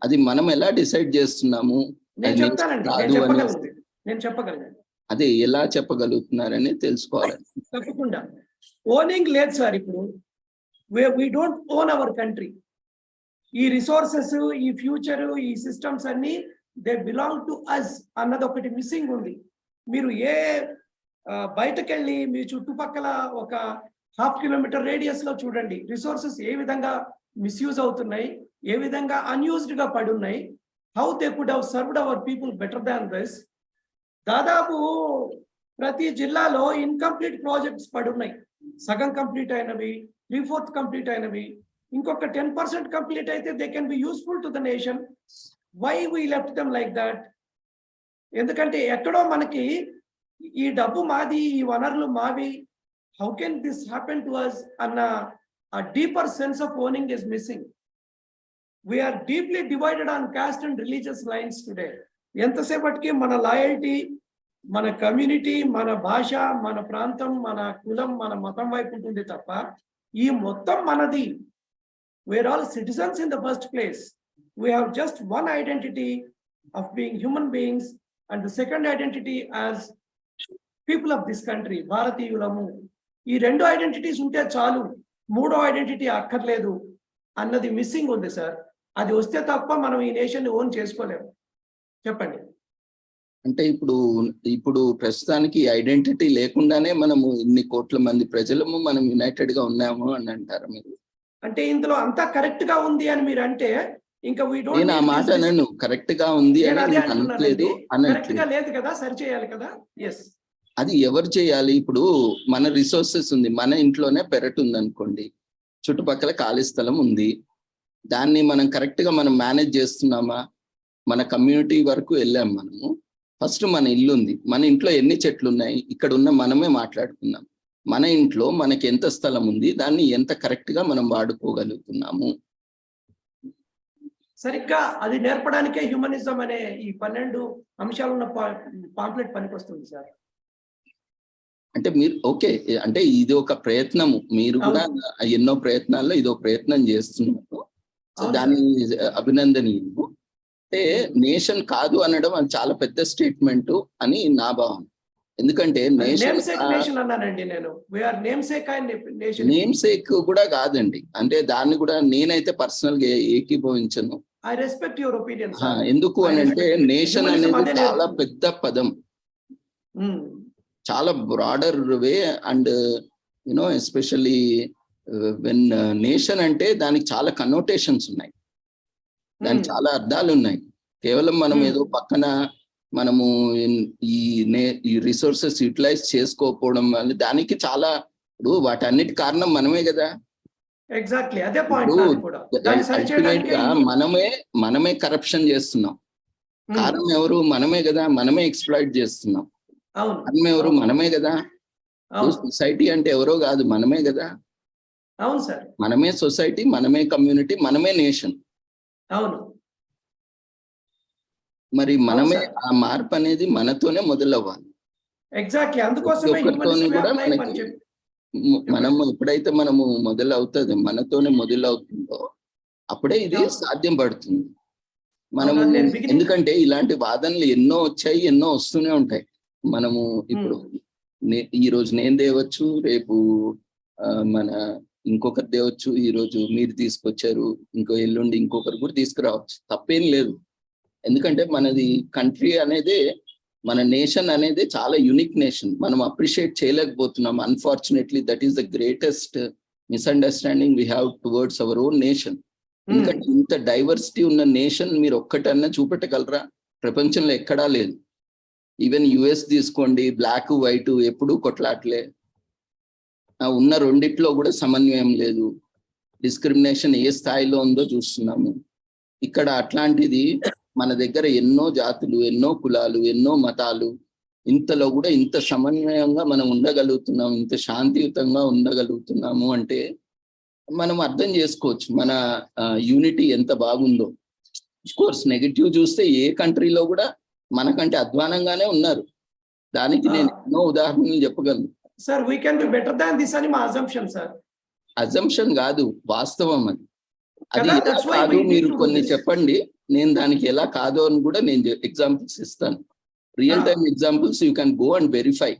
అది మనం ఎలా డిసైడ్ చేస్తున్నాము? నేను చెప్తానండి, నేను చెప్పగలను. అదే ఎలా చెప్పగలుగుతున్నారని తెలుసుకోవాలి. తప్పకుండా. ఓనింగ్ లేదు సార్. ఇప్పుడు we don't own our country. ఈ రిసోర్సెస్, ఈ ఫ్యూచర్, ఈ సిస్టమ్స్ అన్ని దే బిలాంగ్ టు అస్ అన్నది ఒకటి మిస్సింగ్ ఉంది. మీరు బయటకెళ్ళి మీ చుట్టుపక్కల ఒక 1/2 కిలోమీటర్ రేడియస్ లో చూడండి, రిసోర్సెస్ ఏ విధంగా మిస్యూజ్ అవుతున్నాయి, ఏ విధంగా అన్యూజ్డ్ గా పడున్నాయి. How they could have served our people better than this. దాదాపు ప్రతి జిల్లాలో ఇన్కంప్లీట్ ప్రాజెక్ట్స్ పడున్నాయి. సగం కంప్లీట్ అయినవి, 3/4 కంప్లీట్ అయినవి, ఇంకొక 10% కంప్లీట్ అయితే they can be useful to the nation. Why we left them like that? ఎందుకంటే ఎక్కడో మనకి ఈ డబ్బు మాది, ఈ వనరులు మావి, how can this happen to us అన్న ఆ deeper sense of owning is missing. We're deeply divided on caste and religious lines today. ఎంతసేపటికి మన లాయల్టీ, మన కమ్యూనిటీ, మన భాష, మన ప్రాంతం, మన కులం, మన మతం వైపు ఉంటుంది తప్ప ఈ మొత్తం మనది. We're all citizens in the first place. We have just one identity of being human beings, and the second identity as people of this country, భారతీయులము. ఈ 2 ఐడెంటిటీస్ ఉంటే చాలు, 3వ ఐడెంటిటీ అక్కర్లేదు అన్నది మిస్సింగ్ ఉంది సార్. అది వస్తే తప్ప మనం ఈ నేషన్ ఓన్ చేసుకోలేము. చెప్పండి. అంటే ఇప్పుడు ప్రస్తుతానికి ఐడెంటిటీ లేకుండానే మనము ఇన్ని కోట్ల మంది ప్రజలము మనం యునైటెడ్ గా ఉన్నాము అని అంటారు మీరు? అంటే ఇందులో అంతా కరెక్ట్ గా ఉంది అని మీరు అంటే ఇంకా నేను ఆ మాట అనను, కరెక్ట్ గా ఉంది అని అనట్లేదు. కరెక్ట్ గా లేదు కదా, సరి చేయాలి కదా. ఎస్, అది ఎవరు చేయాలి? ఇప్పుడు మన రిసోర్సెస్ ఉంది, మన ఇంట్లోనే పెరట్ ఉంది అనుకోండి, చుట్టుపక్కల ఖాళీ స్థలం ఉంది, దాన్ని మనం కరెక్ట్ గా మనం మేనేజ్ చేస్తున్నామా? మన కమ్యూనిటీ వరకు వెళ్ళాం మనము. ఫస్ట్ మన ఇల్లు ఉంది, మన ఇంట్లో ఎన్ని చెట్లు ఉన్నాయి, ఇక్కడ ఉన్న మనమే మాట్లాడుకున్నాం. మన ఇంట్లో మనకి ఎంత స్థలం ఉంది, దాన్ని ఎంత కరెక్ట్ గా మనం వాడుకోగలుగుతున్నాము. సరిగ్గా అది నేర్పడానికే హ్యూమనిజం అనే ఈ 12 అంశాలు ఉన్న పాంప్లెట్ పనికొస్తుంది సార్. అంటే మీరు ఓకే, అంటే ఇది ఒక ప్రయత్నము, మీరు కూడా ఎన్నో ప్రయత్నాల్లో ఇదో ప్రయత్నం చేస్తున్నారు, దాన్ని అభినందనీయము. అంటే నేషన్ కాదు అనడం అది చాలా పెద్ద స్టేట్మెంట్ అని నా భావన. ఎందుకంటే నేమ్ సేక్ కూడా కాదండి, అంటే దాన్ని కూడా నేనైతే పర్సనల్ గా ఏకీభవించను. I respect your opinion. ఎందుకు అని అంటే నేషన్ అనేది చాలా పెద్ద పదం, చాలా broader way, and you know especially when nation అంటే దానికి చాలా కన్నోటేషన్స్ ఉన్నాయి, దానికి చాలా అర్థాలు ఉన్నాయి. కేవలం మనం ఏదో పక్కన మనము ఈ రిసోర్సెస్ యూటిలైజ్ చేసుకోకపోవడం వల్ల దానికి చాలా ఇప్పుడు వాటన్నిటి కారణం మనమే కదా. ఎగ్జాక్ట్లీ అదే పాయింట్ నాది కూడా. దాన్ని అల్టిమేట్ సరిచేయడానికి గా మనమే కరప్షన్ చేస్తున్నాం. కారణం ఎవరు? మనమే కదా. మనమే ఎక్స్‌ప్లాయిట్ చేస్తున్నాం. అవును. కారణం ఎవరు? మనమే కదా. అవును సొసైటీ అంటే ఎవరో కాదు, మనమే కదా. అవును సార్. మనమే సొసైటీ, మనమే కమ్యూనిటీ, మనమే నేషన్. అవును. మరి అవును మనమే సార్. ఆ మార్పు అనేది మనతోనే మొదలవ్వాలి. ఎగ్జాక్ట్లీ ప్రతి అందుకోసమే ఒక్కరితోని హ్యూమనిస్ట్ వే కూడా ఆఫ్ లైఫ్ అని మనకి చెప్పి మనము ఎప్పుడైతే మనము మొదలవుతుంది, మనతోనే మొదలవుతుందో అప్పుడే ఇది అవును. సాధ్యం పడుతుంది. అవును, మనము అది నేను beginning ఎందుకంటే ఇలాంటి వాదనలు ఎన్నో వచ్చాయి, ఎన్నో వస్తూనే ఉంటాయి. మనము ఇప్పుడు ఈ రోజు నేను తేవచ్చు, రేపు మన ఇంకొకరు తేవచ్చు, ఈ రోజు మీరు తీసుకొచ్చారు, ఇంకో ఎల్లుండి ఇంకొకరు కూడా తీసుకురావచ్చు, తప్పేం లేదు. ఎందుకంటే మనది కంట్రీ అనేది, మన నేషన్ అనేది చాలా యూనిక్ నేషన్. మనం అప్రిషియేట్ చేయలేకపోతున్నాం. Unfortunately that is the greatest misunderstanding we have towards our own nation. ఎందుకంటే ఇంత డైవర్సిటీ ఉన్న నేషన్ మీరు ఒక్కటన్నా చూపెట్టగలరా? ప్రపంచంలో ఎక్కడా లేదు. ఈవెన్ యుఎస్ తీసుకోండి, బ్లాక్ వైట్ ఎప్పుడూ కొట్లాట్లే. ఉన్న రెండిట్లో కూడా సమన్వయం లేదు. డిస్క్రిమినేషన్ ఏ స్థాయిలో ఉందో చూస్తున్నాము. ఇక్కడ అట్లాంటిది మన దగ్గర ఎన్నో జాతులు, ఎన్నో కులాలు, ఎన్నో మతాలు, ఇంతలో కూడా ఇంత సమన్వయంగా మనం ఉండగలుగుతున్నాం, ఇంత శాంతియుతంగా ఉండగలుగుతున్నాము అంటే మనం అర్థం చేసుకోవచ్చు మన యూనిటీ ఎంత బాగుందో. కోర్స్ నెగటివ్ చూస్తే ఏ కంట్రీలో కూడా మనకంటే అధ్వానంగానే ఉన్నారు. దానికి నేను ఎన్నో ఉదాహరణలు చెప్పగలను. Sir we can be better than this అని మా అజంప్షన్ సార్. అజంప్షన్ కాదు, వాస్తవం అది. అది కదా, ఎలా that's why కాదు we need మీరు to do కొన్ని this. చెప్పండి, నేను దానికి ఎలా కాదో అని కూడా నేను ఎగ్జాంపుల్స్ ఇస్తాను. Real time examples you can go and verify.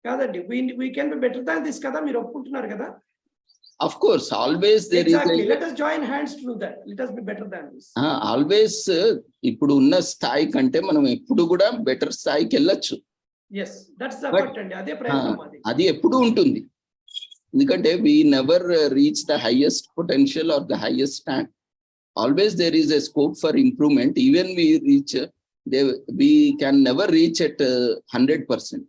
కాదండి, we can be better than this కదా, మీరు ఒప్పుకుంటున్నారు కదా. Of course, always there exactly. is Let us join hands to do that. Let us be better than this. Always ఇప్పుడు ఉన్న స్థాయి కంటే మనం ఎప్పుడు కూడా బెటర్ స్థాయికి వెళ్ళొచ్చు. yes, that's the effort అండి, అదే ప్రయత్నం అది. అది ఎప్పుడు ఉంటుంది. ఎందుకంటే we never reach the highest potential or the highest stand. Always there is a scope for improvement. Even we can never reach at 100%.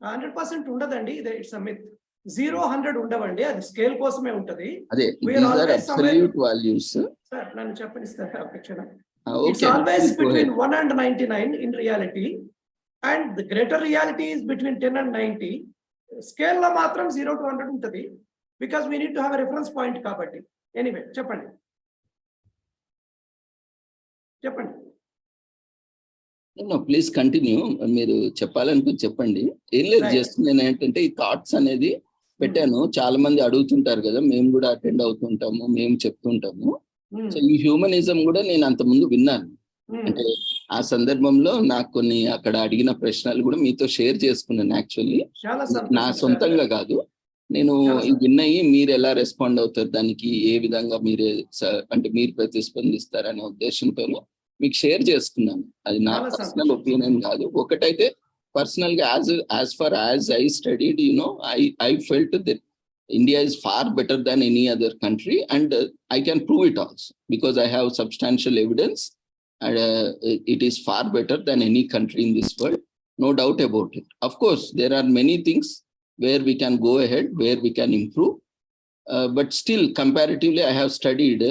100% ఉండదండి, ఇట్స్ a myth. 0-100 ఉండవండి, అది స్కేల్ కోసమే ఉంటది. అదే these are absolute values. Sir నన్ను చెప్పనిస్తారా అపేక్షణ? Okay, it's always between 1 and 99 in reality, and the greater reality is between 10 and 90. Scale లో మాత్రం 0 to 100 ఉంటది, because we need to have a reference point కాబట్టి. ఎనీవే చెప్పండి. Please continue. మీరు చెప్పాలనుకుని చెప్పండి. ఏం లేదు, జస్ట్ నేను ఏంటంటే ఈ థాట్స్ అనేది పెట్టాను. చాలా మంది అడుగుతుంటారు కదా, మేము కూడా అటెండ్ అవుతుంటాము, మేము చెప్తుంటాము. సో ఈ హ్యూమనిజం కూడా నేను అంత ముందు విన్నాను. అంటే ఆ సందర్భంలో నాకు కొన్ని అక్కడ అడిగిన ప్రశ్నలు కూడా మీతో షేర్ చేసుకున్నాను. యాక్చువల్లీ నా సొంతంగా కాదు, నేను విన్నయి మీరు ఎలా రెస్పాండ్ అవుతారు, దానికి ఏ విధంగా మీరు అంటే మీరు ప్రతిస్పందిస్తారు అనే ఉద్దేశంతో మీకు షేర్ చేసుకున్నాను. అది నా పర్సనల్ ఒపీనియన్ కాదు. ఒకటైతే పర్సనల్ గా as for as I studied, I felt that India is far better than any other country, and I can prove it also because I have substantial evidence, and it is far better than any country in this world, no doubt about it. Of course, there are many things where we can go ahead, where we can improve, but still comparatively I have studied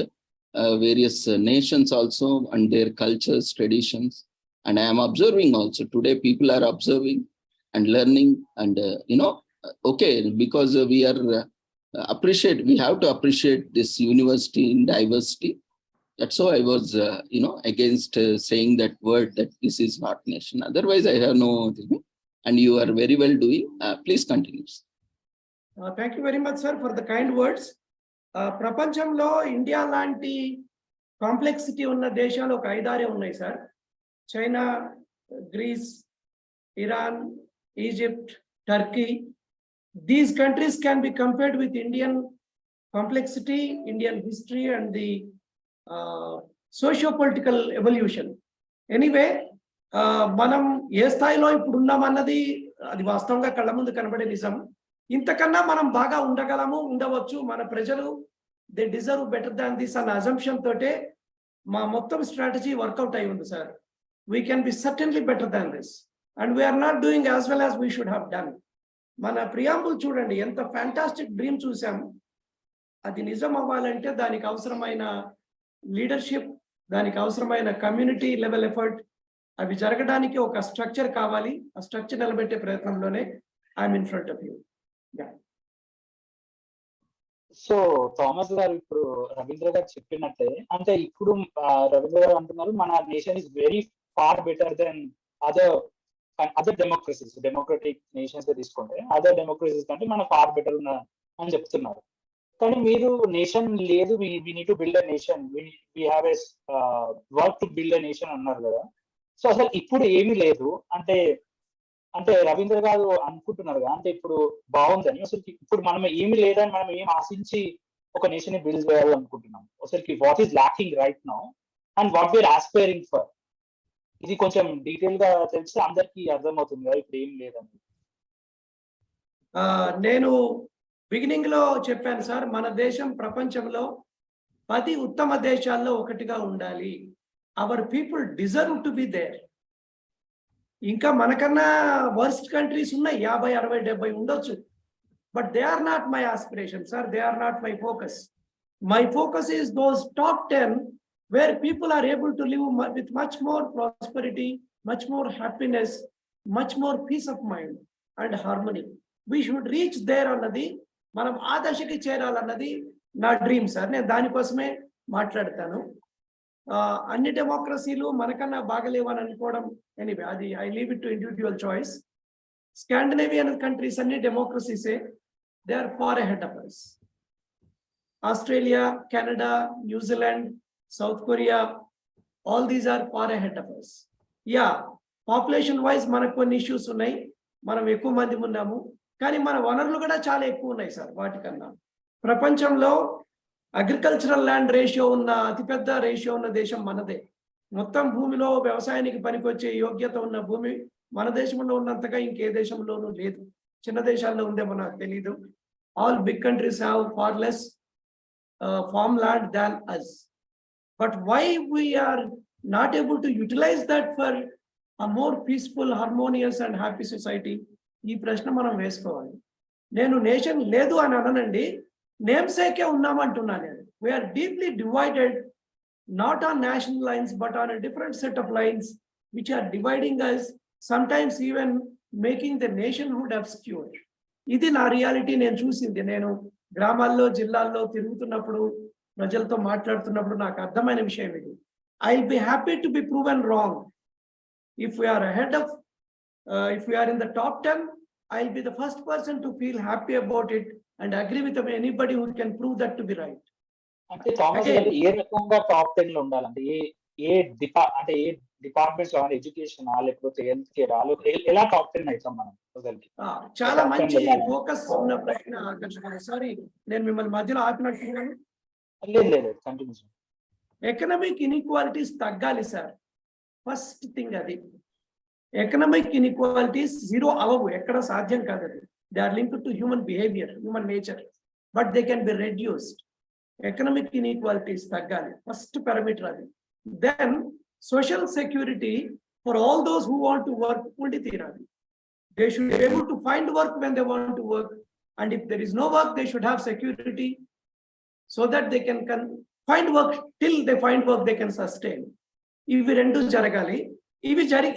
various nations also and their cultures, traditions, and I am observing also. Today people are observing and learning, and okay, because we are we have to appreciate this university in diversity. That's why I was against saying that word, that this is not nation. Otherwise I have no thing, and you are very well doing. Please continue. Thank you very much, sir, for the kind words. ప్రపంచంలో India లాంటి complexity ఉన్న దేశాలు ఒక 5-6 ఉన్నాయి sir. China, Greece, Iran, Egypt, Turkey. These countries can be compared with Indian complexity, Indian history, and the socio-political evolution. Anyway, మనం ఏ స్థాయిలో ఇప్పుడు ఉన్నామన్నది అది వాస్తవంగా కళ్ళ ముందు కనబడే నిజం. ఇంతకన్నా మనం బాగా ఉండగలము, ఉండవచ్చు. మన ప్రజలు they deserve better than this అన్న అజంప్షన్ తోటే మా మొత్తం స్ట్రాటజీ వర్కౌట్ అయి ఉంది sir. We can be certainly better than this, and we're not doing as well as we should have done. మన ప్రియాంబుల్ చూడండి, ఎంత ఫ్యాంటాస్టిక్ డ్రీమ్ చూసాము. అది నిజం అవ్వాలంటే దానికి అవసరమైన లీడర్షిప్, దానికి అవసరమైన కమ్యూనిటీ లెవెల్ ఎఫర్ట్, అవి జరగడానికి ఒక స్ట్రక్చర్ కావాలి. ఆ స్ట్రక్చర్ నిలబెట్టే ప్రయత్నంలోనే I'm in front of you. So Thomas గారు ఇప్పుడు రవీంద్ర గారు చెప్పినట్టే, అంటే ఇప్పుడు రవీంద్ర గారు అంటున్నారు మన nation is very far better then other democracies. Democratic nations తీసుకుంటే అదర్ డెమోక్రసీస్ కంటే మన ఫార్ బెటర్ ఉన్న అని చెప్తున్నారు. కానీ మీరు నేషన్ లేదు, we need to build a nation, we have a work to build a nation అన్నారు కదా. సో అసలు ఇప్పుడు ఏమీ లేదు అంటే అంటే రవీంద్ర గారు అనుకుంటున్నారు కదా, అంటే ఇప్పుడు బాగుందని. అసలు ఇప్పుడు మనం ఏమి లేదని మనం ఏం ఆశించి ఒక నేషన్ ని బిల్డ్ చేయాలనుకుంటున్నాం. అసలు what is lacking right now and what we're aspiring for, ఇది కొంచెం డీటెయిల్ గా తెలిస్తే అందరికీ అర్థమవుతుంది కదా ఇప్పుడు ఏం లేదని. నేను బిగినింగ్ లో చెప్పాను సార్, మన దేశం ప్రపంచంలో 10 ఉత్తమ దేశాల్లో ఒకటిగా ఉండాలి. Our people deserve to be there. ఇంకా మనకన్నా వర్స్ట్ కంట్రీస్ ఉన్నాయి, 50, 60, 70 ఉండొచ్చు. But they are not my aspiration sir, they are not my focus. My focus is those top 10 where people are able to live with much more prosperity, much more happiness, much more peace of mind and harmony. We should reach there అన్నది, మనం ఆ దశకి చేరాలన్నది నా dream sir. నేను దానికోసమే మాట్లాడతాను. అన్ని డెమోక్రసీలు మనకన్నా బాగలేవని అనుకోవడం, ఎనీవే అది I leave it to individual choice. Scandinavian countries అన్ని డెమోక్రసీసే, they are far ahead of us. Australia, Canada, New Zealand, South Korea, all these are far ahead of us. Yeah, population wise మనకు కొన్ని ఇష్యూస్ ఉన్నాయి, మనం ఎక్కువ మంది ఉన్నాము, కానీ మన వనరులు కూడా చాలా ఎక్కువ ఉన్నాయి సార్ వాటికన్నా. ప్రపంచంలో అగ్రికల్చరల్ ల్యాండ్ రేషియో ఉన్న అతిపెద్ద రేషియో ఉన్న దేశం మనదే. మొత్తం భూమిలో వ్యవసాయానికి పనికొచ్చే యోగ్యత ఉన్న భూమి మన దేశంలో ఉన్నంతగా ఇంకే దేశంలోనూ లేదు. చిన్న దేశాల్లో ఉందేమో నాకు తెలీదు. All big countries have far less farm land than us. But why we are not able to utilize that for a more peaceful, harmonious and happy society? ఈ ప్రశ్న మనం వేసుకోవాలి. నేను నేషన్ లేదు అని అననండి, నేమ్ సేకే ఉన్నామంటున్నాను నేను. We're deeply divided, not on national lines but on a different set of lines which are dividing us, sometimes even making the nationhood obscure. ఇది నా రియాలిటీ. నేను చూసింది, నేను గ్రామాల్లో జిల్లాల్లో తిరుగుతున్నప్పుడు ప్రజలతో మాట్లాడుతున్నప్పుడు నాకు అర్థమైన విషయం ఇది. I will be happy to be proven wrong. If we are ahead of, if we are in the top 10, I will be the first person to feel happy about it and agree with anybody who can prove that to be right. అంటే Thomas గారు ఏ రకంగా top 10 లో ఉండాలంటే ఏ departments లో, education లేకపోతే health care, ఎలా టాప్ 10 అవుతాం మనం? చాలా మంచి ఫోకస్ ఉన్న ప్రశ్న ఆకర్షణ. సారీ, నేను మిమ్మల్ని మధ్యలో ఆపినట్టున్నాను. ఎకనామిక్ ఇన్ఈక్వాలిటీస్ తగ్గాలి సార్, ఫస్ట్ థింగ్ అది. ఎకనామిక్ ఇన్ఈక్వాలిటీస్ జీరో అవ్వవు, ఎక్కడ సాధ్యం కాదు అది. They are linked to human behaviour, human nature, but they can be reduced. Economic inequalities తగ్గాలి, ఫస్ట్ పారామీటర్ అది. Then social security for all those who want to work ఉండి తీరాలి. They should be able to find work when they want to work, and if there is no work, they should have security so that they can find work. Till they find work, they can sustain. ఇవి రెండు జరగాలి.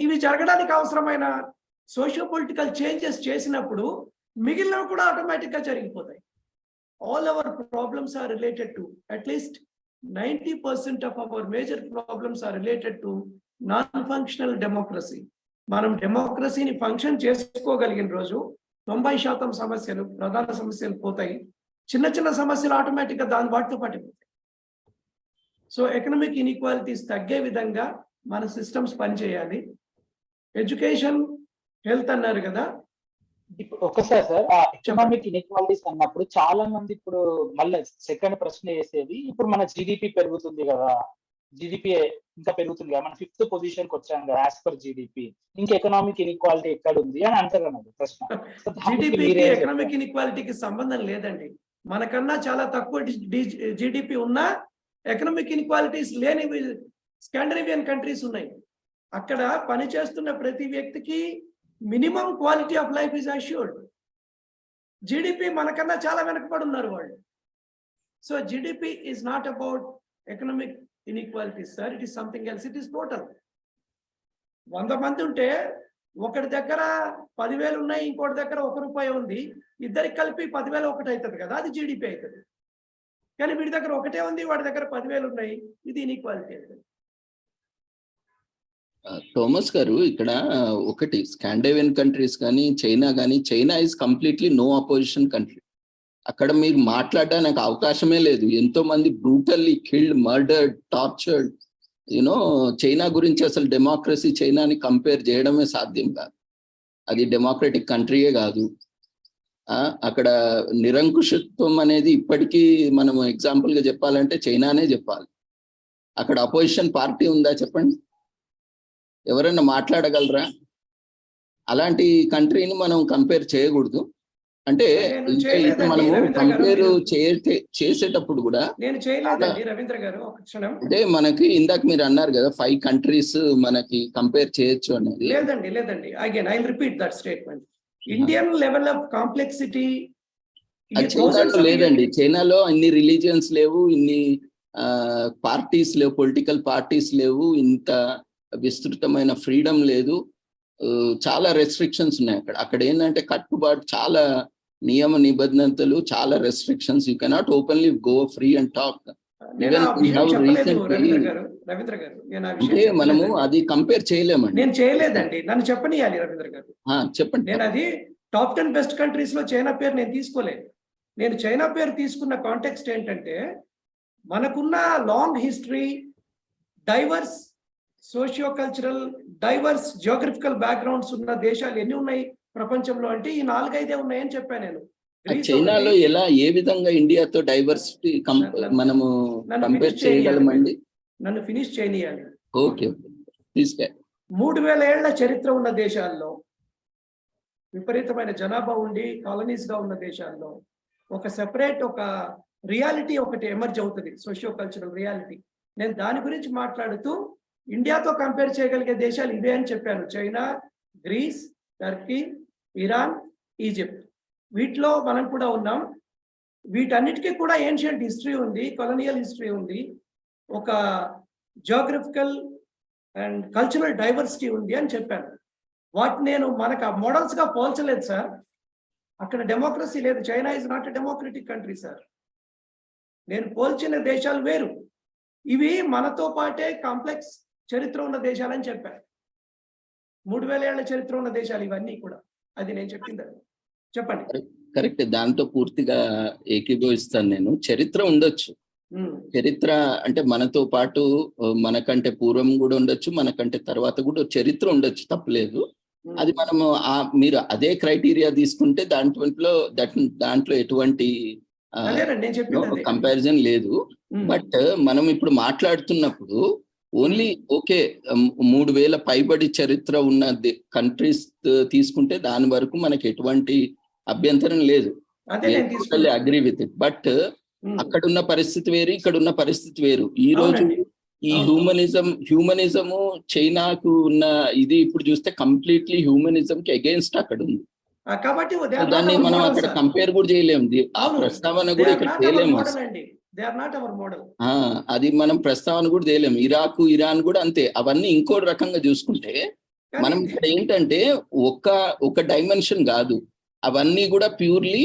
ఇవి జరగడానికి అవసరమైన socio political changes చేసినప్పుడు మిగిలినవి కూడా ఆటోమేటిక్గా జరిగిపోతాయి. All our problems are related to, at least 90% of our major problems are related to non-functional democracy. మనం డెమోక్రసీని ఫంక్షన్ చేసుకోగలిగిన రోజు 90% సమస్యలు, ప్రధాన సమస్యలు పోతాయి. చిన్న చిన్న సమస్యలు ఆటోమేటిక్గా దాని వాటితో పాటు పోతాయి. సో ఎకనామిక్ ఇన్ఈక్వాలిటీస్ తగ్గే విధంగా మన సిస్టమ్స్ పనిచేయాలి. ఎడ్యుకేషన్, హెల్త్ అన్నారు కదా. ఒకసారి సార్, ఎకనామిక్ ఇన్ఈక్వాలిటీస్ అన్నప్పుడు చాలా మంది ఇప్పుడు మళ్ళీ సెకండ్ ప్రశ్న వేసేది, ఇప్పుడు మన జీడిపి పెరుగుతుంది కదా, జీడిపి ఇంకా పెరుగుతుంది కదా, మన 5th పొజిషన్కి వచ్చాం కదా యాజ్ పర్ జీడిపి, ఇంకా ఎకనామిక్ ఇన్ఈక్వాలిటీ ఎక్కడ ఉంది అని అంటారు అన్నది ప్రశ్న. జీడిపికి ఎకనామిక్ ఇన్ఈక్వాలిటీకి సంబంధం లేదండి. మనకన్నా చాలా తక్కువ జీడిపి ఉన్నా ఎకనామిక్ ఇన్ఈక్వాలిటీస్ లేని స్కాండినేవియన్ కంట్రీస్ ఉన్నాయి. అక్కడ పనిచేస్తున్న ప్రతి వ్యక్తికి minimum quality of life is assured. GDP మనకన్నా చాలా వెనకబడి ఉన్నారు వాళ్ళు. So GDP is not about economic inequality sir, it is something else, it is total. 100 మంది ఉంటే ఒకటి దగ్గర 10,000 ఉన్నాయి, ఇంకోటి దగ్గర ₹1 ఉంది, ఇద్దరికి కలిపి 10,000 ఒకటి అవుతుంది కదా, అది జీడిపి అవుతుంది. కానీ వీడి దగ్గర ఒకటే ఉంది, వాడి దగ్గర 10,000 ఉన్నాయి, ఇది ఇన్ఈక్వాలిటీ అవుతుంది. థోమస్ గారు, ఇక్కడ ఒకటి స్కాండినేవియన్ కంట్రీస్ కానీ చైనా కానీ, China is completely no opposition country. అక్కడ మీరు మాట్లాడడానికి అవకాశమే లేదు. ఎంతో మంది brutally killed, murdered, tortured. You know, China గురించి అసలు డెమోక్రసీ చైనాని కంపేర్ చేయడమే సాధ్యం కాదు. అది డెమోక్రటిక్ కంట్రీయే కాదు. అక్కడ నిరంకుశత్వం అనేది ఇప్పటికీ మనం ఎగ్జాంపుల్గా చెప్పాలంటే చైనానే చెప్పాలి. అక్కడ అపోజిషన్ పార్టీ ఉందా చెప్పండి, ఎవరైనా మాట్లాడగలరా? అలాంటి కంట్రీని మనం కంపేర్ చేయకూడదు. అంటే మనము కంపేర్ చేసేటప్పుడు కూడా నేను చేయలేదండి రవీంద్ర గారు, ఒక క్షణం. అంటే మనకి ఇందాక మీరు అన్నారు కదా 5 కంట్రీస్ మనకి కంపేర్ చేయొచ్చు అనేది. లేదండి again I will repeat that statement. Indian level of complexity చైనాలో లేదండి. చైనాలో ఇన్ని రిలీజియన్స్ లేవు, ఇన్ని పార్టీస్ లేవు, పొలిటికల్ పార్టీస్ లేవు, ఇంత విస్తృతమైన ఫ్రీడమ్ లేదు, చాలా రెస్ట్రిక్షన్స్ ఉన్నాయి అక్కడ. అక్కడ ఏంటంటే కట్టుబాటు, చాలా నియమ నిబంధనలు, చాలా restrictions. You cannot openly go free and talk. అంటే మనము అది కంపేర్ చేయలేమండి. నేను చేయలేదండి, నన్ను చెప్పనియాలి రవీంద్ర గారు. చెప్పండి. నేను అది టాప్ 10 బెస్ట్ కంట్రీస్ లో చైనా పేరు నేను తీసుకోలేదు. నేను చైనా పేరు తీసుకున్న కాంటెక్స్ట్ ఏంటంటే, మనకున్న long history, divorce socio cultural, divorce geographical backgrounds ఉన్న దేశాలు ఎన్ని ఉన్నాయి ప్రపంచంలో అంటే ఈ 4-5 ఉన్నాయని చెప్పాను నేను. చైనాలో ఎలా, ఏ విధంగా ఇండియాతో డైవర్సిటీ మనము కంపేర్ చేయగలమండి? నన్ను ఫినిష్ చేయనియాలి. ఓకే, 3000 ఏళ్ల చరిత్ర ఉన్న దేశాల్లో, విపరీతమైన జనాభా ఉండి కాలనీస్ గా ఉన్న దేశాల్లో ఒక సెపరేట్ ఒక రియాలిటీ ఒకటి ఎమర్జ్ అవుతుంది, సోషియో కల్చరల్ రియాలిటీ. నేను దాని గురించి మాట్లాడుతూ ఇండియాతో కంపేర్ చేయగలిగే దేశాలు ఇవే అని చెప్పాను. China, Greece, Turkey, Iran, Egypt. వీటిలో మనం కూడా ఉన్నాం. వీటన్నిటికీ కూడా ఏన్షియంట్ హిస్టరీ ఉంది, కొలోనియల్ హిస్టరీ ఉంది, ఒక జియోగ్రఫికల్ అండ్ కల్చరల్ డైవర్సిటీ ఉంది అని చెప్పాను. వాటిని నేను మనకు మోడల్స్ గా పోల్చలేదు సార్. అక్కడ డెమోక్రసీ లేదు. China is not a democratic country sir. నేను పోల్చిన దేశాలు వేరు. ఇవి మనతో పాటే కాంప్లెక్స్ చరిత్ర ఉన్న దేశాలని చెప్పాను. 3000 ఏళ్ల చరిత్ర ఉన్న దేశాలు ఇవన్నీ కూడా. అది నేను చెప్పింది. చెప్పండి. కరెక్ట్, దాంతో పూర్తిగా ఏకీభవిస్తాను నేను. చరిత్ర ఉండొచ్చు, చరిత్ర అంటే మనతో పాటు, మనకంటే పూర్వం కూడా ఉండొచ్చు, మనకంటే తర్వాత కూడా చరిత్ర ఉండొచ్చు, తప్పలేదు. అది మనము మీరు అదే క్రైటీరియా తీసుకుంటే దాంట్లో ఎటువంటి కంపారిజన్ లేదు. బట్ మనం ఇప్పుడు మాట్లాడుతున్నప్పుడు ఓన్లీ ఓకే 3000 పైబడి చరిత్ర ఉన్న కంట్రీస్ తీసుకుంటే దాని వరకు మనకి ఎటువంటి అభ్యంతరం లేదు. Agree with it. బట్ అక్కడున్న పరిస్థితి వేరు, ఇక్కడున్న పరిస్థితి వేరు. ఈ రోజు ఈ హ్యూమనిజము చైనాకు ఉన్న ఇది ఇప్పుడు చూస్తే కంప్లీట్లీ హ్యూమనిజం కి అగేన్స్ట్ అక్కడ ఉంది. కాబట్టి దాన్ని మనం అక్కడ కంపేర్ కూడా చేయలేము. ఆ ప్రస్తావన కూడా ఇక్కడ చేయలేము. అది మనం ప్రస్తావన కూడా చేయలేము. ఇరాక్, ఇరాన్ కూడా అంతే. అవన్నీ ఇంకో రకంగా చూసుకుంటే మనం ఇక్కడ ఏంటంటే ఒక డైమెన్షన్ కాదు, అవన్నీ కూడా purely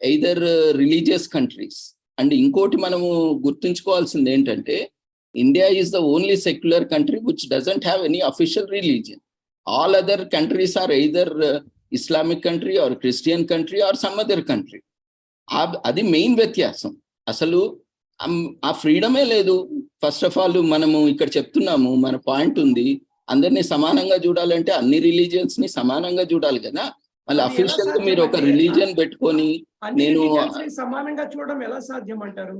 either religious countries. And ఇంకోటి మనము గుర్తుంచుకోవాల్సింది ఏంటంటే, India is the only secular country which doesn't have any official religion. All other countries are either Islamic country or Christian country or some other country. అది main వ్యత్యాసం. అసలు ఆ ఫ్రీడమే లేదు. First of all మనము ఇక్కడ చెప్తున్నాము, మన పాయింట్ ఉంది, అందరినీ సమానంగా చూడాలంటే అన్ని రిలీజియన్స్ ని సమానంగా చూడాలి కదా. మళ్ళీ అఫీషియల్ గా మీరు ఒక రిలీజియన్ పెట్టుకొని నేను సమానంగా చూడడం ఎలా సాధ్యం అంటారు?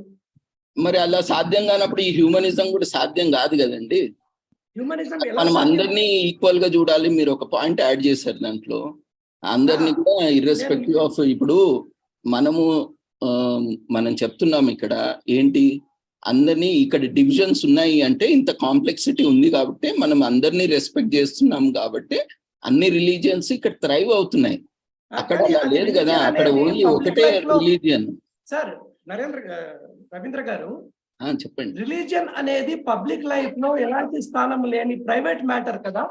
మరి అలా సాధ్యం కానప్పుడు ఈ హ్యూమనిజం కూడా సాధ్యం కాదు కదండి. మనం అందరినీ ఈక్వల్ గా చూడాలి. మీరు ఒక పాయింట్ యాడ్ చేశారు దాంట్లో, అందరినీ కూడా ఇర్రెస్పెక్టివ్ ఆఫ్. ఇప్పుడు మనం చెప్తున్నాం ఇక్కడ ఏంటి, అందరినీ ఇక్కడ డివిజన్స్ ఉన్నాయి అంటే ఇంత కాంప్లెక్సిటీ ఉంది కాబట్టి మనం అందరినీ రెస్పెక్ట్ చేస్తున్నాం కాబట్టి అన్ని రిలీజియన్స్ ఇక్కడ థ్రైవ్ అవుతున్నాయి. అక్కడ అలా లేదు కదా, అక్కడ ఓన్లీ ఒకటే రిలీజియన్. సార్ రవీంద్ర గారు చెప్పండి. రిలీజియన్ అనేది పబ్లిక్ లైఫ్ లో ఎలాంటి స్థానం లేని ప్రైవేట్ మ్యాటర్ కదా.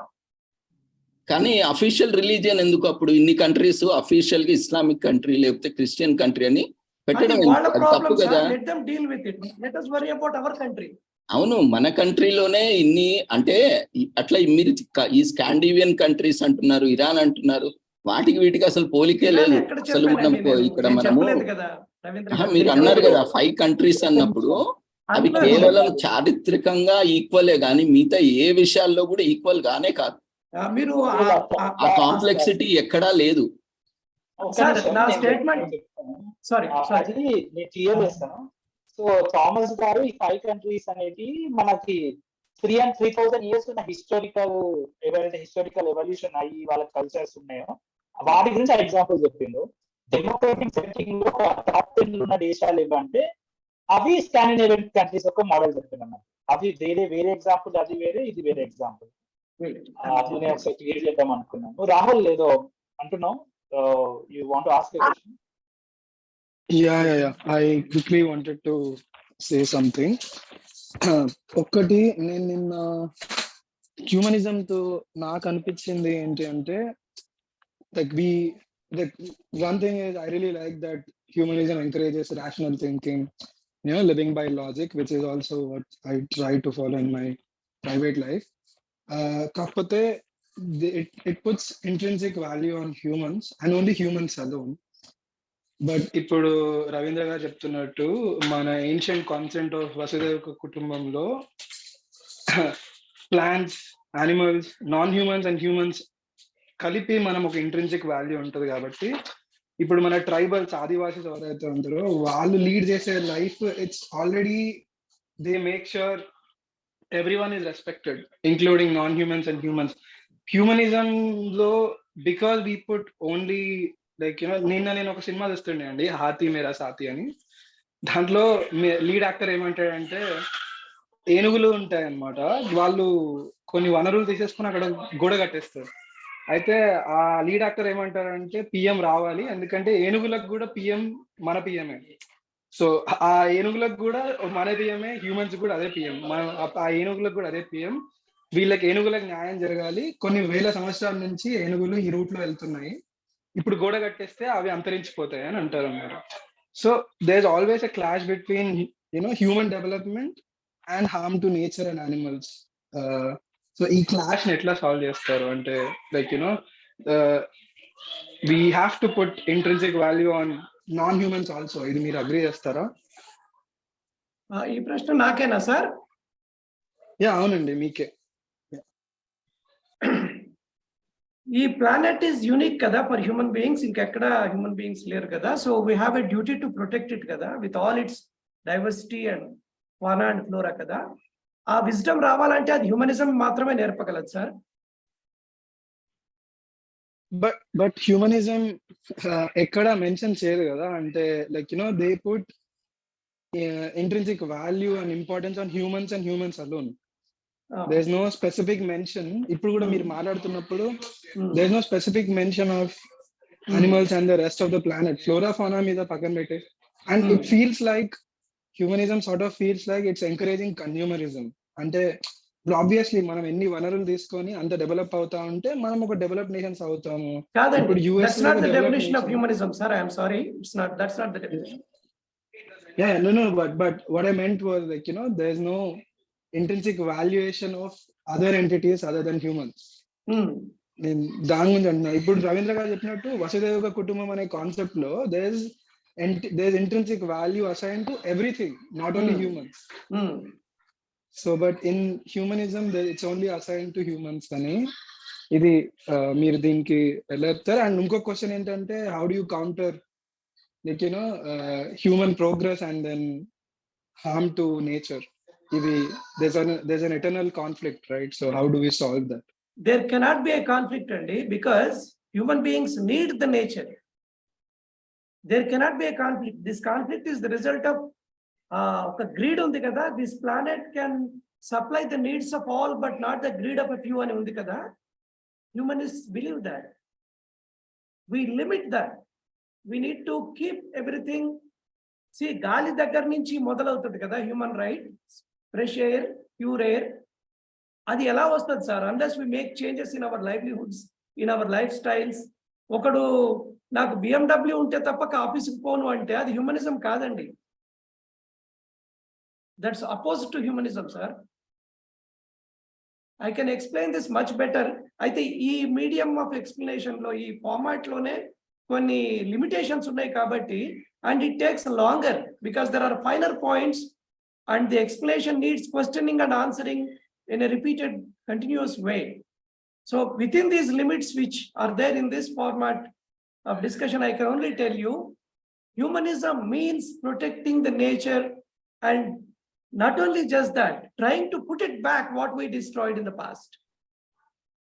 కానీ అఫీషియల్ రిలీజియన్ ఎందుకు అప్పుడు ఇన్ని కంట్రీస్ అఫీషియల్ గా ఇస్లామిక్ కంట్రీ లేకపోతే క్రిస్టియన్ కంట్రీ అని పెట్టడం తప్పు కదా. అవును, మన కంట్రీలోనే ఇన్ని అంటే అట్లా మీరు ఈ స్కాండినేవియన్ కంట్రీస్ అంటున్నారు, ఇరాన్ అంటున్నారు, వాటికి వీటికి అసలు పోలికే లేదు. అసలు మనం ఇక్కడ మనము మీరు అన్నారు కదా 5 కంట్రీస్ అన్నప్పుడు అవి కేవలం చారిత్రకంగా ఈక్వలే కానీ మిగతా ఏ విషయాల్లో కూడా ఈక్వల్ గానే కాదు. మీరు ఆ కాంప్లెక్సిటీ ఎక్కడా లేదు. క్లియర్ చేస్తాను. సో థామస్ గారు ఈ 5 కంట్రీస్ అనేది మనకి 3,000 years ఉన్న హిస్టారికల్ ఎవల్యూషన్ అయ్యి వాళ్ళ కల్చర్స్ ఉన్నాయో వాటి గురించి ఎగ్జాంపుల్ చెప్పిండు. డెమోక్రటిక్ సెట్టింగ్ లో టాప్ 10 ఉన్న దేశాలు ఏవంటే అవి స్కాండినేవియన్ కంట్రీస్ యొక్క మోడల్ చెప్తున్నాను. అవి వేరే ఎగ్జాంపుల్, అది వేరే ఇది వేరే ఎగ్జాంపుల్. అట్లనే ఒకసారి క్లియర్ చేద్దాం అనుకున్నాను. రాహుల్ ఏదో అంటున్నావు, you want to ask a question? Yeah. I quickly wanted to say something. ఒక్కటి నేను నిన్న హ్యూమనిజం తో నాకు అనిపించింది ఏంటి అంటే one thing is I really like that humanism encourages rational thinking, living by logic, which is also what I try to follow in my private life. కాకపోతే it puts intrinsic value on humans and only humans alone. But ఇప్పుడు రవీంద్ర గారు చెప్తున్నట్టు మన ancient concept of వసుదైవ కుటుంబంలో plants, animals, non humans and humans కలిపి మనం ఒక intrinsic value ఉంటుంది. కాబట్టి ఇప్పుడు మన ట్రైబల్స్, ఆదివాసీస్ ఎవరైతే ఉంటారో వాళ్ళు లీడ్ చేసే life it's already they make sure everyone is respected including non humans and humans. Humanism లో బికాస్ వీ పుట్ ఓన్లీ నిన్న నేను ఒక సినిమా చూస్తుండే అండి, హాతీ మేరా సాతి అని. దాంట్లో లీడ్ యాక్టర్ ఏమంటాడంటే ఏనుగులు ఉంటాయన్నమాట, వాళ్ళు కొన్ని వనరులు తీసేసుకుని అక్కడ గోడ కట్టేస్తారు. అయితే ఆ లీడ్ యాక్టర్ ఏమంటారంటే పిఎం రావాలి, ఎందుకంటే ఏనుగులకు కూడా పిఎం మన పిఎంఏ. సో ఆ ఏనుగులకు కూడా మన పిఎంఏ, హ్యూమన్స్ కూడా అదే పిఎం, ఆ ఏనుగులకు కూడా అదే పిఎం. వీళ్ళకి ఏనుగులకు న్యాయం జరగాలి. కొన్ని వేల సంవత్సరాల నుంచి ఏనుగులు ఈ రూట్ లో వెళ్తున్నాయి, ఇప్పుడు గోడ కట్టేస్తే అవి అంతరించిపోతాయి అని అంటారు అన్నమాట. So there is always a clash between human development and harm to nature and animals. So ఈ క్లాష్ ని ఎట్లా సాల్వ్ చేస్తారు అంటే we have to put intrinsic value on non humans also. ఇది మీరు అగ్రీ చేస్తారా? ఈ ప్రశ్న నాకేనా సార్? అవునండి, మీకే. ఈ ప్లానెట్ ఈజ్ యూనిక్ కదా ఫర్ హ్యూమన్ బీయింగ్స్, ఇంకెక్కడ హ్యూమన్ బీయింగ్స్ లేరు కదా. So we have a duty to protect it కదా, with all its diversity and fauna and flora కదా. ఆ విజ్డమ్ రావాలంటే అది హ్యూమనిజం మాత్రమే నేర్పగలదు సార్. బట్ హ్యూమనిజం ఎక్కడ మెన్షన్ చేయదు కదా, అంటే they put intrinsic value and importance on humans and humans alone. There is no specific mention. ఇప్పుడు కూడా మీరు మాట్లాడుతున్నప్పుడు there is no specific mention of animals and the rest of the planet, flora fauna మీద పక్కన పెట్టే. And it feels like humanism sort of feels like it's encouraging consumerism. అంటే obviously మనం ఎన్ని వనరులు తీసుకొని అంత డెవలప్ అవుతా ఉంటే మనం ఒక డెవలప్ నేషన్స్ అవుతాము. ఇప్పుడు US not the definition of humanism sir, I am sorry, that's not the definition. No, but what I meant was there is no intrinsic valuation of other entities other than humans. నేను దాని గురించి అంటున్నా. ఇప్పుడు రవీంద్ర గారు చెప్పినట్టు వసుదైవ కుటుంబం అనే concept లో there is intrinsic value assigned to everything, not only humans. So but in humanism it's only assigned to humans అని ఇది మీరు దీనికి వెళ్ళేస్తారు. అండ్ ఇంకో క్వశ్చన్ ఏంటంటే how do you counter human progress and then harm to nature? There's an eternal conflict, right? So how do we solve that? There cannot be a conflict only because human beings need the nature. There cannot be a conflict. This conflict is the result of the greed undi kada. This planet can supply the needs of all but not the greed of a few ani undi kada. Humanists believe that. we limit that. We need to keep everything. See, గాలి దగ్గర నుంచి మొదలవుతుంది కదా human right, fresh air, pure air. అది ఎలా వస్తుంది sir? Unless we make changes in our livelihoods, in our life styles. ఒకడు నాకు BMW ఉంటే తప్పక ఆఫీస్కి పోను అంటే అది హ్యూమనిజం కాదండి. That's opposite to humanism sir. I can explain this much better. అయితే ఈ మీడియం ఆఫ్ ఎక్స్ప్లెనేషన్ లో, ఈ ఫార్మాట్ లోనే కొన్ని లిమిటేషన్స్ ఉన్నాయి కాబట్టి, and it takes longer because there are finer points and the explanation needs questioning and answering in a repeated continuous way. So within these limits which are there in this format of discussion, I can only tell you humanism means protecting the nature, and not only just that, trying to put it back what we destroyed in the past.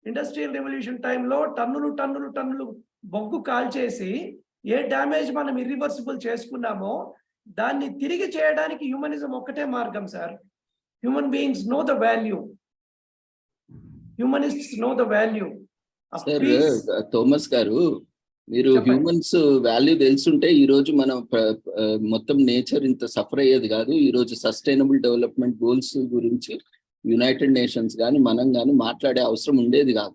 Industrial revolution time లో టన్నులు బొగ్గు కాల్చేసి ఏ damage మనం irreversible చేసుకున్నామో దాన్ని తిరిగి చేయడానికి humanism ఒక్కటే మార్గం sir. Human beings know the value, humanists know the value. Thomas గారు, మీరు హ్యూమన్స్ వాల్యూ తెలుసుంటే ఈ రోజు మనం మొత్తం నేచర్ ఇంత సఫర్ అయ్యేది కాదు. ఈ రోజు సస్టైనబుల్ డెవలప్మెంట్ గోల్స్ గురించి యునైటెడ్ నేషన్స్ కానీ మనం కానీ మాట్లాడే అవసరం ఉండేది కాదు.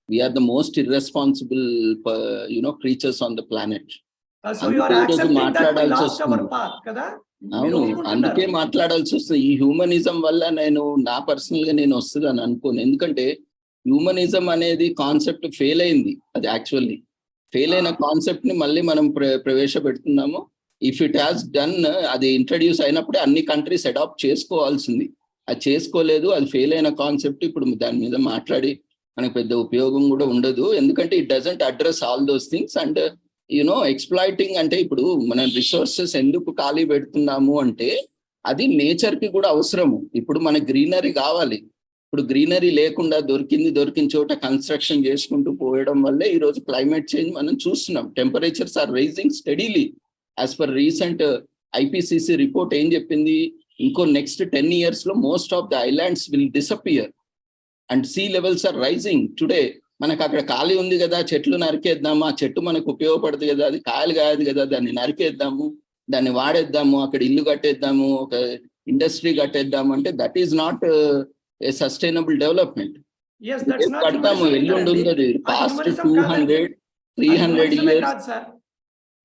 We are the most irresponsible creatures on the planet. మాట్లాడాల్సి వస్తుంది. అవును, అందుకే మాట్లాడాల్సి వస్తుంది. ఈ హ్యూమనిజం వల్ల నా పర్సనల్ గా నేను వస్తుందని అనుకోను. ఎందుకంటే హ్యూమనిజం అనేది కాన్సెప్ట్ ఫెయిల్ అయింది. అది యాక్చువల్లీ ఫెయిల్ అయిన కాన్సెప్ట్ ని మళ్ళీ మనం ప్రవేశపెడుతున్నాము. ఇఫ్ ఇట్ హ్యాస్ డన్, అది ఇంట్రడ్యూస్ అయినప్పుడే అన్ని కంట్రీస్ అడాప్ట్ చేసుకోవాల్సింది. అది చేసుకోలేదు, అది ఫెయిల్ అయిన కాన్సెప్ట్. ఇప్పుడు దాని మీద మాట్లాడి మనకు పెద్ద ఉపయోగం కూడా ఉండదు. ఎందుకంటే it doesn't address all those things. And exploiting అంటే ఇప్పుడు మనం రిసోర్సెస్ ఎందుకు ఖాళీ పెడుతున్నాము అంటే అది నేచర్ కి కూడా అవసరము. ఇప్పుడు మనకి గ్రీనరీ కావాలి. ఇప్పుడు గ్రీనరీ లేకుండా దొరికిన చోట కన్స్ట్రక్షన్ చేసుకుంటూ పోయడం వల్లే ఈ రోజు క్లైమేట్ చేంజ్ మనం చూస్తున్నాం. Temperatures are rising steadily. As per recent IPCC report ఏం చెప్పింది, ఇంకో నెక్స్ట్ 10 years లో most of the islands will disappear and sea levels are rising. Today మనకు అక్కడ ఖాళీ ఉంది కదా, చెట్లు నరికేద్దాము, ఆ చెట్టు మనకు ఉపయోగపడుతుంది కదా, అది కాయలు కాదు కదా, దాన్ని నరికేద్దాము, దాన్ని వాడేద్దాము, అక్కడ ఇల్లు కట్టేద్దాము, ఒక ఇండస్ట్రీ కట్టేద్దాము అంటే that is not a sustainable development. కడతాము, ఎల్లుండి ఉంది పాస్ట్ 200-300 years.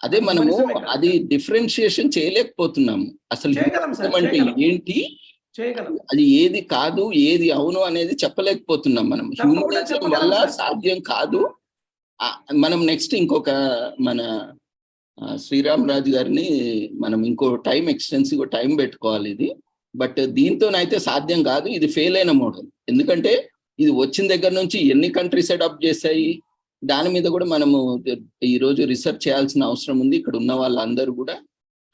అదే మనము అది డిఫరెన్షియేషన్ చేయలేకపోతున్నాము. అసలు అంటే ఏంటి, అది ఏది కాదు ఏది అవును అనేది చెప్పలేకపోతున్నాం మనం. హ్యూమనిజం వల్ల సాధ్యం కాదు. మనం నెక్స్ట్ ఇంకొక మన శ్రీరామ్ రాజు గారిని మనం ఇంకో ఎక్స్టెన్సివ్ టైం పెట్టుకోవాలి ఇది. బట్ దీంతోనైతే సాధ్యం కాదు. ఇది ఫెయిల్ అయిన మోడల్. ఎందుకంటే ఇది వచ్చిన దగ్గర నుంచి ఎన్ని కంట్రీస్ అడాప్ట్ చేశాయి, దాని మీద కూడా మనము ఈరోజు రీసెర్చ్ చేయాల్సిన అవసరం ఉంది. ఇక్కడ ఉన్న వాళ్ళందరూ కూడా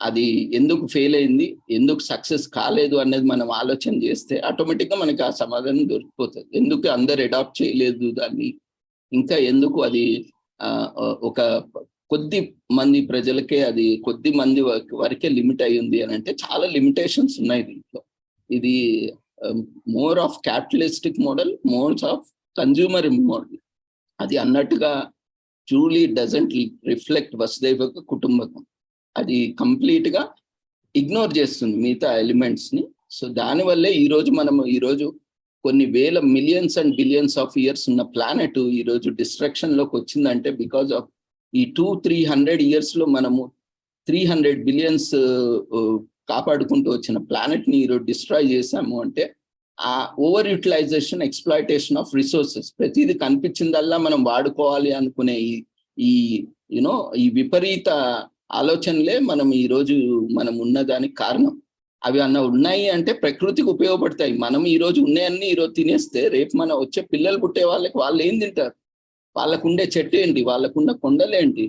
అది ఎందుకు ఫెయిల్ అయింది, ఎందుకు సక్సెస్ కాలేదు అనేది మనం ఆలోచన చేస్తే ఆటోమేటిక్గా మనకి ఆ సమాధానం దొరికిపోతుంది. ఎందుకు అందరు అడాప్ట్ చేయలేదు దాన్ని, ఇంకా ఎందుకు అది ఒక కొద్ది మంది ప్రజలకే, అది కొద్ది మంది వరకే లిమిట్ అయ్యింది అని అంటే చాలా లిమిటేషన్స్ ఉన్నాయి దీంట్లో. ఇది more of capitalistic model, more of consumer model. అది అన్నట్టుగా ట్రూలీ డజంట్ రిఫ్లెక్ట్ వసుదైవ కుటుంబకం. అది కంప్లీట్ గా ఇగ్నోర్ చేస్తుంది మిగతా ఎలిమెంట్స్ ని. సో దానివల్లే ఈరోజు కొన్ని వేల millions and billions of years ఉన్న ప్లానెట్ ఈరోజు డిస్ట్రక్షన్ లోకి వచ్చిందంటే బికాస్ ఆఫ్ ఈ 200-300 years లో మనము 300 billions కాపాడుకుంటూ వచ్చిన ప్లానెట్ ని ఈరోజు డిస్ట్రాయ్ చేసాము అంటే ఆ over utilization, exploitation of resources. ప్రతిదీ కనిపించిందల్లా మనం వాడుకోవాలి అనుకునే ఈ విపరీత ఆలోచనలే మనం ఈరోజు మనం ఉన్నదానికి కారణం. అవి ఉన్నాయి అంటే ప్రకృతికి ఉపయోగపడతాయి. మనం ఈరోజు ఉన్నాయన్నీ ఈరోజు తినేస్తే రేపు మనం వచ్చే పిల్లలు పుట్టే వాళ్ళకి వాళ్ళు ఏం తింటారు, వాళ్ళకుండే చెట్టు ఏంటి, వాళ్ళకున్న కొండలేంటి.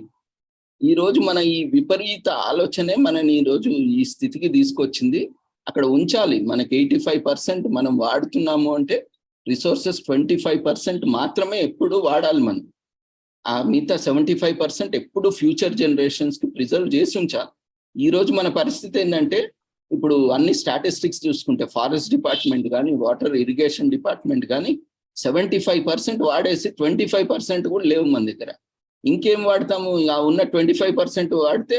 ఈరోజు మన ఈ విపరీత ఆలోచనే మనని ఈరోజు ఈ స్థితికి తీసుకొచ్చింది. అక్కడ ఉంచాలి. మనకి 85% మనం వాడుతున్నాము అంటే రిసోర్సెస్ 25% మాత్రమే ఎప్పుడు వాడాలి మనం. ఆ మిగతా 75% ఎప్పుడు ఫ్యూచర్ జనరేషన్స్ కి ప్రిజర్వ్ చేసి ఉంచాలి. ఈ రోజు మన పరిస్థితి ఏంటంటే ఇప్పుడు అన్ని స్టాటిస్టిక్స్ చూసుకుంటే ఫారెస్ట్ డిపార్ట్మెంట్ కానీ, వాటర్ ఇరిగేషన్ డిపార్ట్మెంట్ కానీ 75% వాడేసి 25% కూడా లేవు మన దగ్గర. ఇంకేం వాడతాము? ఉన్న 25% వాడితే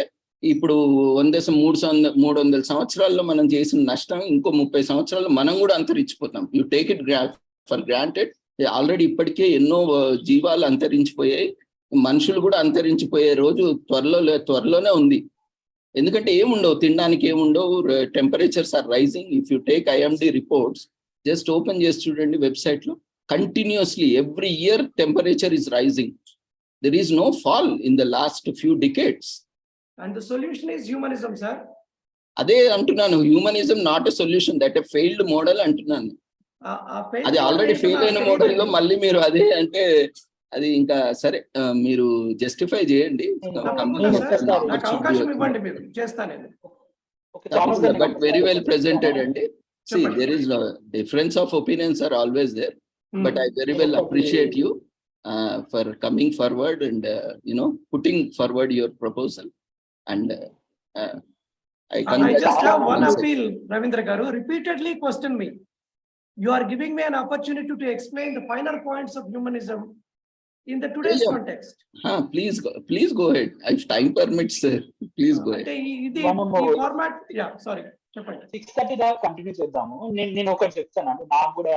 ఇప్పుడు 300 సంవత్సరాల్లో మనం చేసిన నష్టం ఇంకో 30 సంవత్సరాల్లో మనం కూడా అంతరించిపోతాం. You take it for granted. Already ఇప్పటికే ఎన్నో జీవాలు అంతరించిపోయాయి, మనుషులు కూడా అంతరించిపోయే రోజు త్వరలోనే ఉంది. ఎందుకంటే ఏముండవు, తినడానికి ఏముండవు, temperatures are rising. If you take IMD reports, just open చేసి చూడండి వెబ్సైట్ లో, continuously every year temperature is rising. There is no fall in the last few decades. And the solution is humanism, sir. అదే అంటున్నాను, humanism not a solution, that a failed model అంటున్నాను. అది already fail అయిన model లో మళ్ళీ మీరు అదే అంటే అది ఇంకా సరే, మీరు జస్టిఫై చేయండి. బట్ వెరీ వెల్ ప్రెజెంటెడ్ అండి. See, there is no difference of opinions are always there, but I very well appreciate you for coming forward and putting forward your proposal, and I just have one appeal, Ravindra Garu. Repeatedly question me. You are giving me an opportunity to explain the finer points of humanism in the today's context. Please go ahead. If time permits, please go ahead. Format, yeah, sorry. 6:30 దాకా continue చేద్దాము. నేను ఒకటి చెప్తాను, నాకు కూడా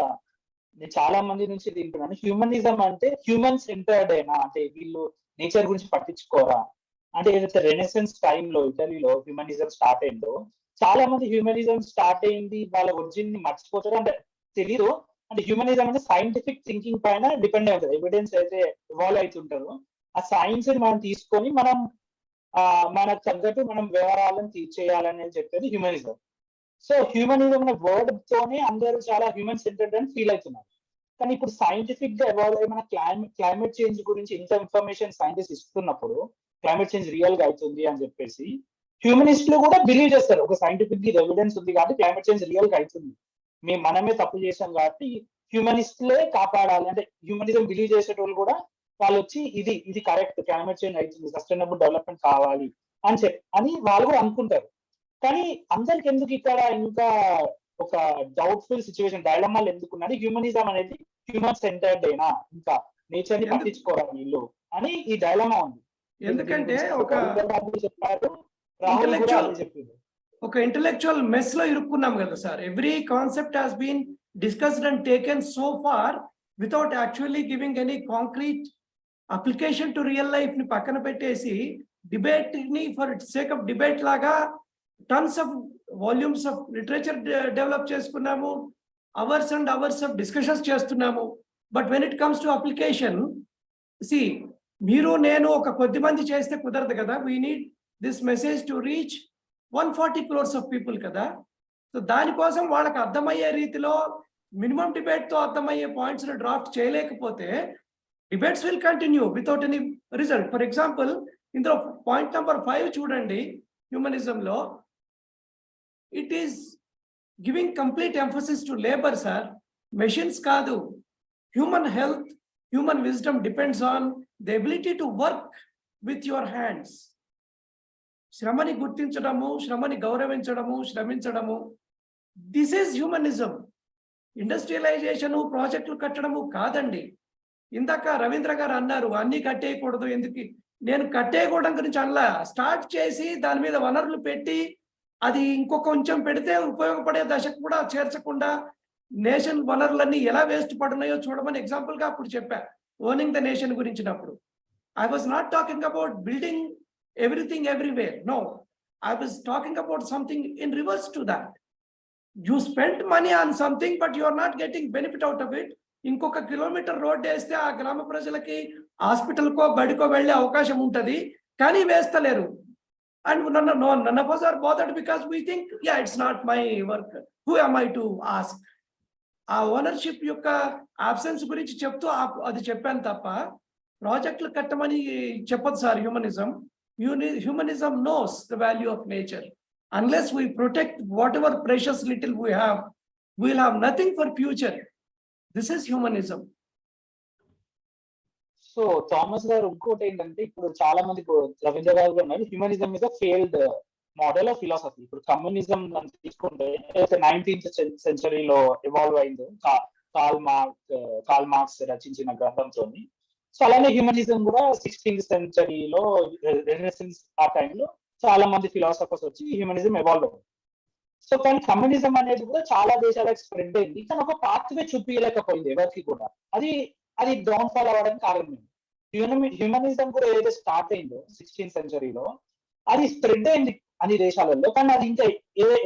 నేను చాలా మంది నుంచి తింటున్నాను, హ్యూమనిజం అంటే హ్యూమన్ సెంటర్డ్ అయినా, అంటే వీళ్ళు నేచర్ గురించి పట్టించుకోరా అంటే. ఏదైతే రెనెసెన్స్ టైంలో ఇటలీలో హ్యూమనిజం స్టార్ట్ అయిందో, చాలా మంది హ్యూమనిజం స్టార్ట్ అయింది వాళ్ళ ఒరిజిన్ ని మర్చిపోతారు అంటే తెలీదు. అంటే హ్యూమనిజం అంటే సైంటిఫిక్ థింకింగ్ పైన డిపెండ్ అవుతుంది. ఎవిడెన్స్ అయితే ఇవాల్వ్ అవుతుంటారో ఆ సైన్స్ ని మనం తీసుకొని మనకు తగ్గట్టు మనం వ్యవహారాలను తీర్చేయాలని చెప్పేది హ్యూమనిజం. సో హ్యూమనిజం అనే వర్డ్ తోనే అందరూ చాలా హ్యూమన్ సెంటర్డ్ అని ఫీల్ అవుతున్నారు. కానీ ఇప్పుడు సైంటిఫిక్ గా ఎవాల్వ్ అయ్యి మన క్లైమేట్ చేంజ్ గురించి ఇంత ఇన్ఫర్మేషన్ సైంటిస్ట్ ఇస్తున్నప్పుడు, క్లైమేట్ చేంజ్ రియల్ గా అవుతుంది అని చెప్పేసి హ్యూమనిస్టులు కూడా బిలీవ్ చేస్తారు. ఒక సైంటిఫిక్ ఎవిడెన్స్ ఉంది కాబట్టి క్లైమేట్ చేంజ్ రియల్ గా అవుతుంది, మనమే తప్పు చేసాం కాబట్టి హ్యూమనిస్టులే కాపాడాలి అంటే హ్యూమనిజం బిలీవ్ చేసేటోళ్ళు కూడా వాళ్ళు వచ్చి ఇది కరెక్ట్, క్లైమేట్ చేంజ్ అవుతుంది, సస్టైనబుల్ డెవలప్మెంట్ కావాలి అని వాళ్ళు కూడా అనుకుంటారు. కానీ అందరికి ఎందుకు ఇక్కడ ఇంకా ఒక డౌట్ఫుల్ సిచ్యువేషన్, డైలమాలు ఎందుకున్నది? హ్యూమనిజం అనేది హ్యూమన్ సెంటర్డ్ అయినా, ఇంకా నేచర్ ని పట్టించుకోరా వీళ్ళు అని ఈ డైలమా ఉంది. ఎందుకంటే చెప్పారు, ఒక ఇంటెలెక్చువల్ మెస్ లో ఇరుక్కున్నాం కదా sir. Every concept has been discussed and taken so far without actually giving any concrete application to real life ని పక్కన పెట్టేసి డిబేట్ ని ఫర్ సేక్ ఆఫ్ డిబేట్ లాగా tons of volumes of literature develop చేసుకున్నాము, hours and hours of discussions చేస్తున్నాము. But when it comes to application, మీరు నేను ఒక కొద్ది మంది చేస్తే కుదరదు కదా. We need this message to reach 140 crores of people కదా. సో దానికోసం వాళ్ళకి అర్థమయ్యే రీతిలో మినిమం డిబేట్ తో అర్థమయ్యే పాయింట్స్ డ్రాఫ్ట్ చేయలేకపోతే debates will continue without any result. For example, ఇందులో పాయింట్ నెంబర్ 5 చూడండి. హ్యూమనిజంలో it is giving complete emphasis to labour sir, machines కాదు. Human health, human wisdom depends on the ability to work with your hands. శ్రమని గుర్తించడము, శ్రమని గౌరవించడము, శ్రమించడము, this is humanism. Industrialisation, ప్రాజెక్టులు కట్టడము కాదండి. ఇందాక రవీంద్ర గారు అన్నారు అన్ని కట్టేయకూడదు. ఎందుకు? నేను కట్టేయకూడడం గురించి అనలా. స్టార్ట్ చేసి దాని మీద వనరులు పెట్టి అది ఇంకొక కొంచెం పెడితే ఉపయోగపడే దశకు కూడా చేర్చకుండా నేషన్ వనరులన్నీ ఎలా వేస్ట్ పడున్నాయో చూడమని ఎగ్జాంపుల్ గా అప్పుడు చెప్పా ఓనింగ్ ద నేషన్ గురించినప్పుడు. I was not talking about building everything everywhere. No, I was talking about something in reverse to that. You spent money on something, but you are not getting benefit out of it. ఇంకొక kilometre road వేస్తే ఆ గ్రామ ప్రజలకి హాస్పిటల్కో బడికో వెళ్ళే అవకాశం ఉంటుంది, కానీ వేస్తలేరు. And none of us are bothered because we think, yeah, it's not my work. Who am I to ask? ఆ ఓనర్షిప్ యొక్క ఆబ్సెన్స్ గురించి చెప్తూ అది చెప్పాను తప్ప ప్రాజెక్టులు కట్టమని చెప్పదు sir humanism. Humanism knows the value of nature. Unless we protect whatever precious little we have, we will have nothing for future. This is humanism. So Thomas గారు ఇంకోటి ఏంటంటే, ఇప్పుడు చాలా మంది రవీంద్ర గారు ఉన్నారు, humanism is a failed model of philosophy. ఇప్పుడు communism తీసుకుంటే 19th centuryలో ఇవాల్వ్ అయింది కాల్ మార్క్స్ రచించిన గ్రంథంతో. సో అలానే హ్యూమనిజం కూడా 16th సెంచరీలో రెనెసెన్స్ ఆ టైంలో చాలా మంది ఫిలాసఫర్స్ వచ్చి హ్యూమనిజం ఎవాల్వ్ అయింది. సో కానీ కమ్యూనిజం అనేది కూడా చాలా దేశాలకు స్ప్రెడ్ అయింది, కానీ ఒక పాత్వే చూపించలేకపోయింది ఎవరికి కూడా. అది డౌన్ ఫాల్ అవ్వడానికి కారణం. హ్యూమనిజం కూడా ఏదైతే స్టార్ట్ అయిందో 16th సెంచరీలో అది స్ప్రెడ్ అయింది అన్ని దేశాలలో, కానీ అది ఇంకా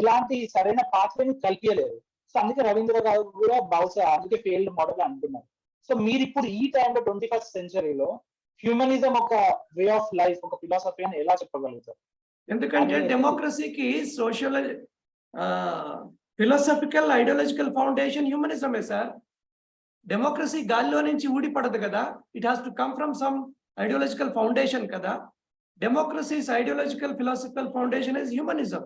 ఎలాంటి సరైన పాత్రని కల్పించలేదు. సో అందుకే రవీంద్ర గారు కూడా బహుశా అందుకే ఫెయిల్డ్ మోడల్ అంటున్నారు. సో మీరు ఇప్పుడు ఈ టైంలో 21st సెంచరీలో హ్యూమనిజం ఒక వే ఆఫ్ లైఫ్, ఒక ఫిలాసఫీ అని ఎలా చెప్పగలుగుతారు? ఎందుకంటే డెమోక్రసీకి సోషల్ ఫిలాసఫికల్ ఐడియాలజికల్ ఫౌండేషన్ హ్యూమనిజమే సార్. డెమోక్రసీ గాల్లో నుంచి ఊడిపడదు కదా, it has to come from some ideological foundation కదా. Democracy's ideological philosophical foundation is humanism.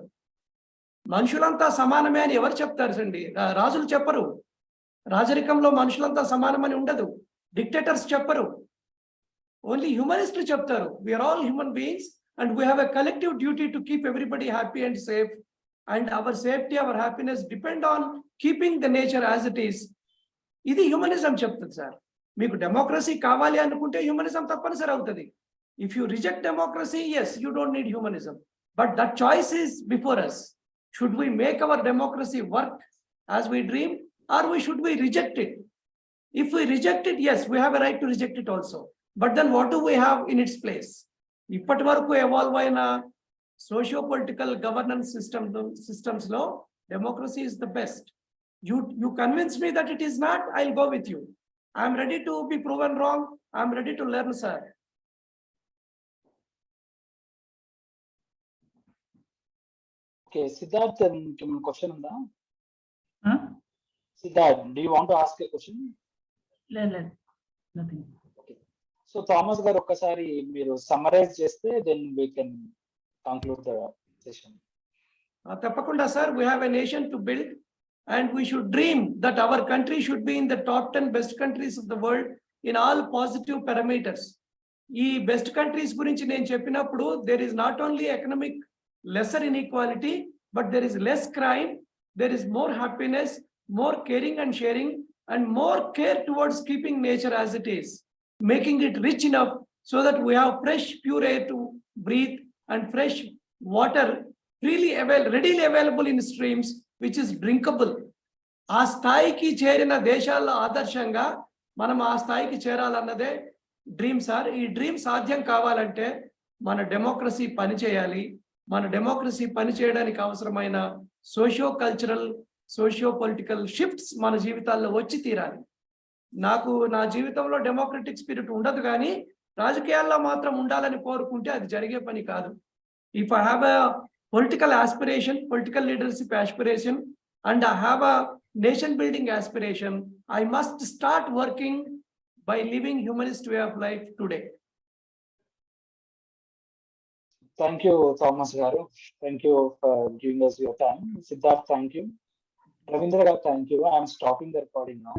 మనుషులంతా సమానమే అని ఎవరు చెప్తారు అండి? రాజులు చెప్పరు. రాజరికంలో మనుషులంతా సమానమని ఉండదు. డిక్టేటర్స్ చెప్పరు. ఓన్లీ హ్యూమనిస్టులు చెప్తారు. We are all human beings and we have a collective duty to keep everybody happy and safe, and our safety, our happiness depend on keeping the nature as it is. ఇది humanism చెప్తుంది sir. మీకు democracy కావాలి అనుకుంటే humanism తప్పనిసరి అవుతుంది. If you reject democracy, yes, you don't need humanism, but that choice is before us. Should we make our democracy work as we dream, or should we reject it? If we reject it, yes, we have a right to reject it also, but then what do we have in its place? ఇప్పటి వరకు evolve అయిన socio political governance systems లో democracy is the best. You convince me that it is not, I'll go with you. I'm ready to be proven wrong. I'm ready to learn, sir. Okay, Siddharth, question ఉందా? Siddharth, do you want to ask a question? Nothing. Okay. So Thomas గారు ఒక్కసారి మీరు summarise చేస్తే then we can conclude the session. తప్పకుండా sir. We have a nation to build and we should dream that our country should be in the top 10 best countries of the world in all positive parameters. ఈ best countries గురించి నేను చెప్పినప్పుడు there is not only economic lesser inequality, but there is less crime, there is more happiness, more caring and sharing, and more care towards keeping nature as it is, making it rich enough so that we have fresh pure air to breathe and fresh water readily available in streams which is drinkable. ఆ స్థాయికి చేరిన దేశాల ఆదర్శంగా మనం ఆ స్థాయికి చేరాలన్నదే dream sir. ఈ dream సాధ్యం కావాలంటే మన డెమోక్రసీ పనిచేయాలి. మన డెమోక్రసీ పనిచేయడానికి అవసరమైన socio cultural, socio political shifts మన జీవితాల్లో వచ్చి తీరాలి. నాకు నా జీవితంలో డెమోక్రటిక్ స్పిరిట్ ఉండదు, కానీ రాజకీయాల్లో మాత్రం ఉండాలని కోరుకుంటే అది జరిగే పని కాదు. If I have a political aspiration, political leadership aspiration, and I have a nation building aspiration, I must start working by living humanist way of life today. Thank you, Thomas garu. Thank you for giving us your time. Siddharth, thank you. Ravindra garu, thank you. I am stopping the recording now.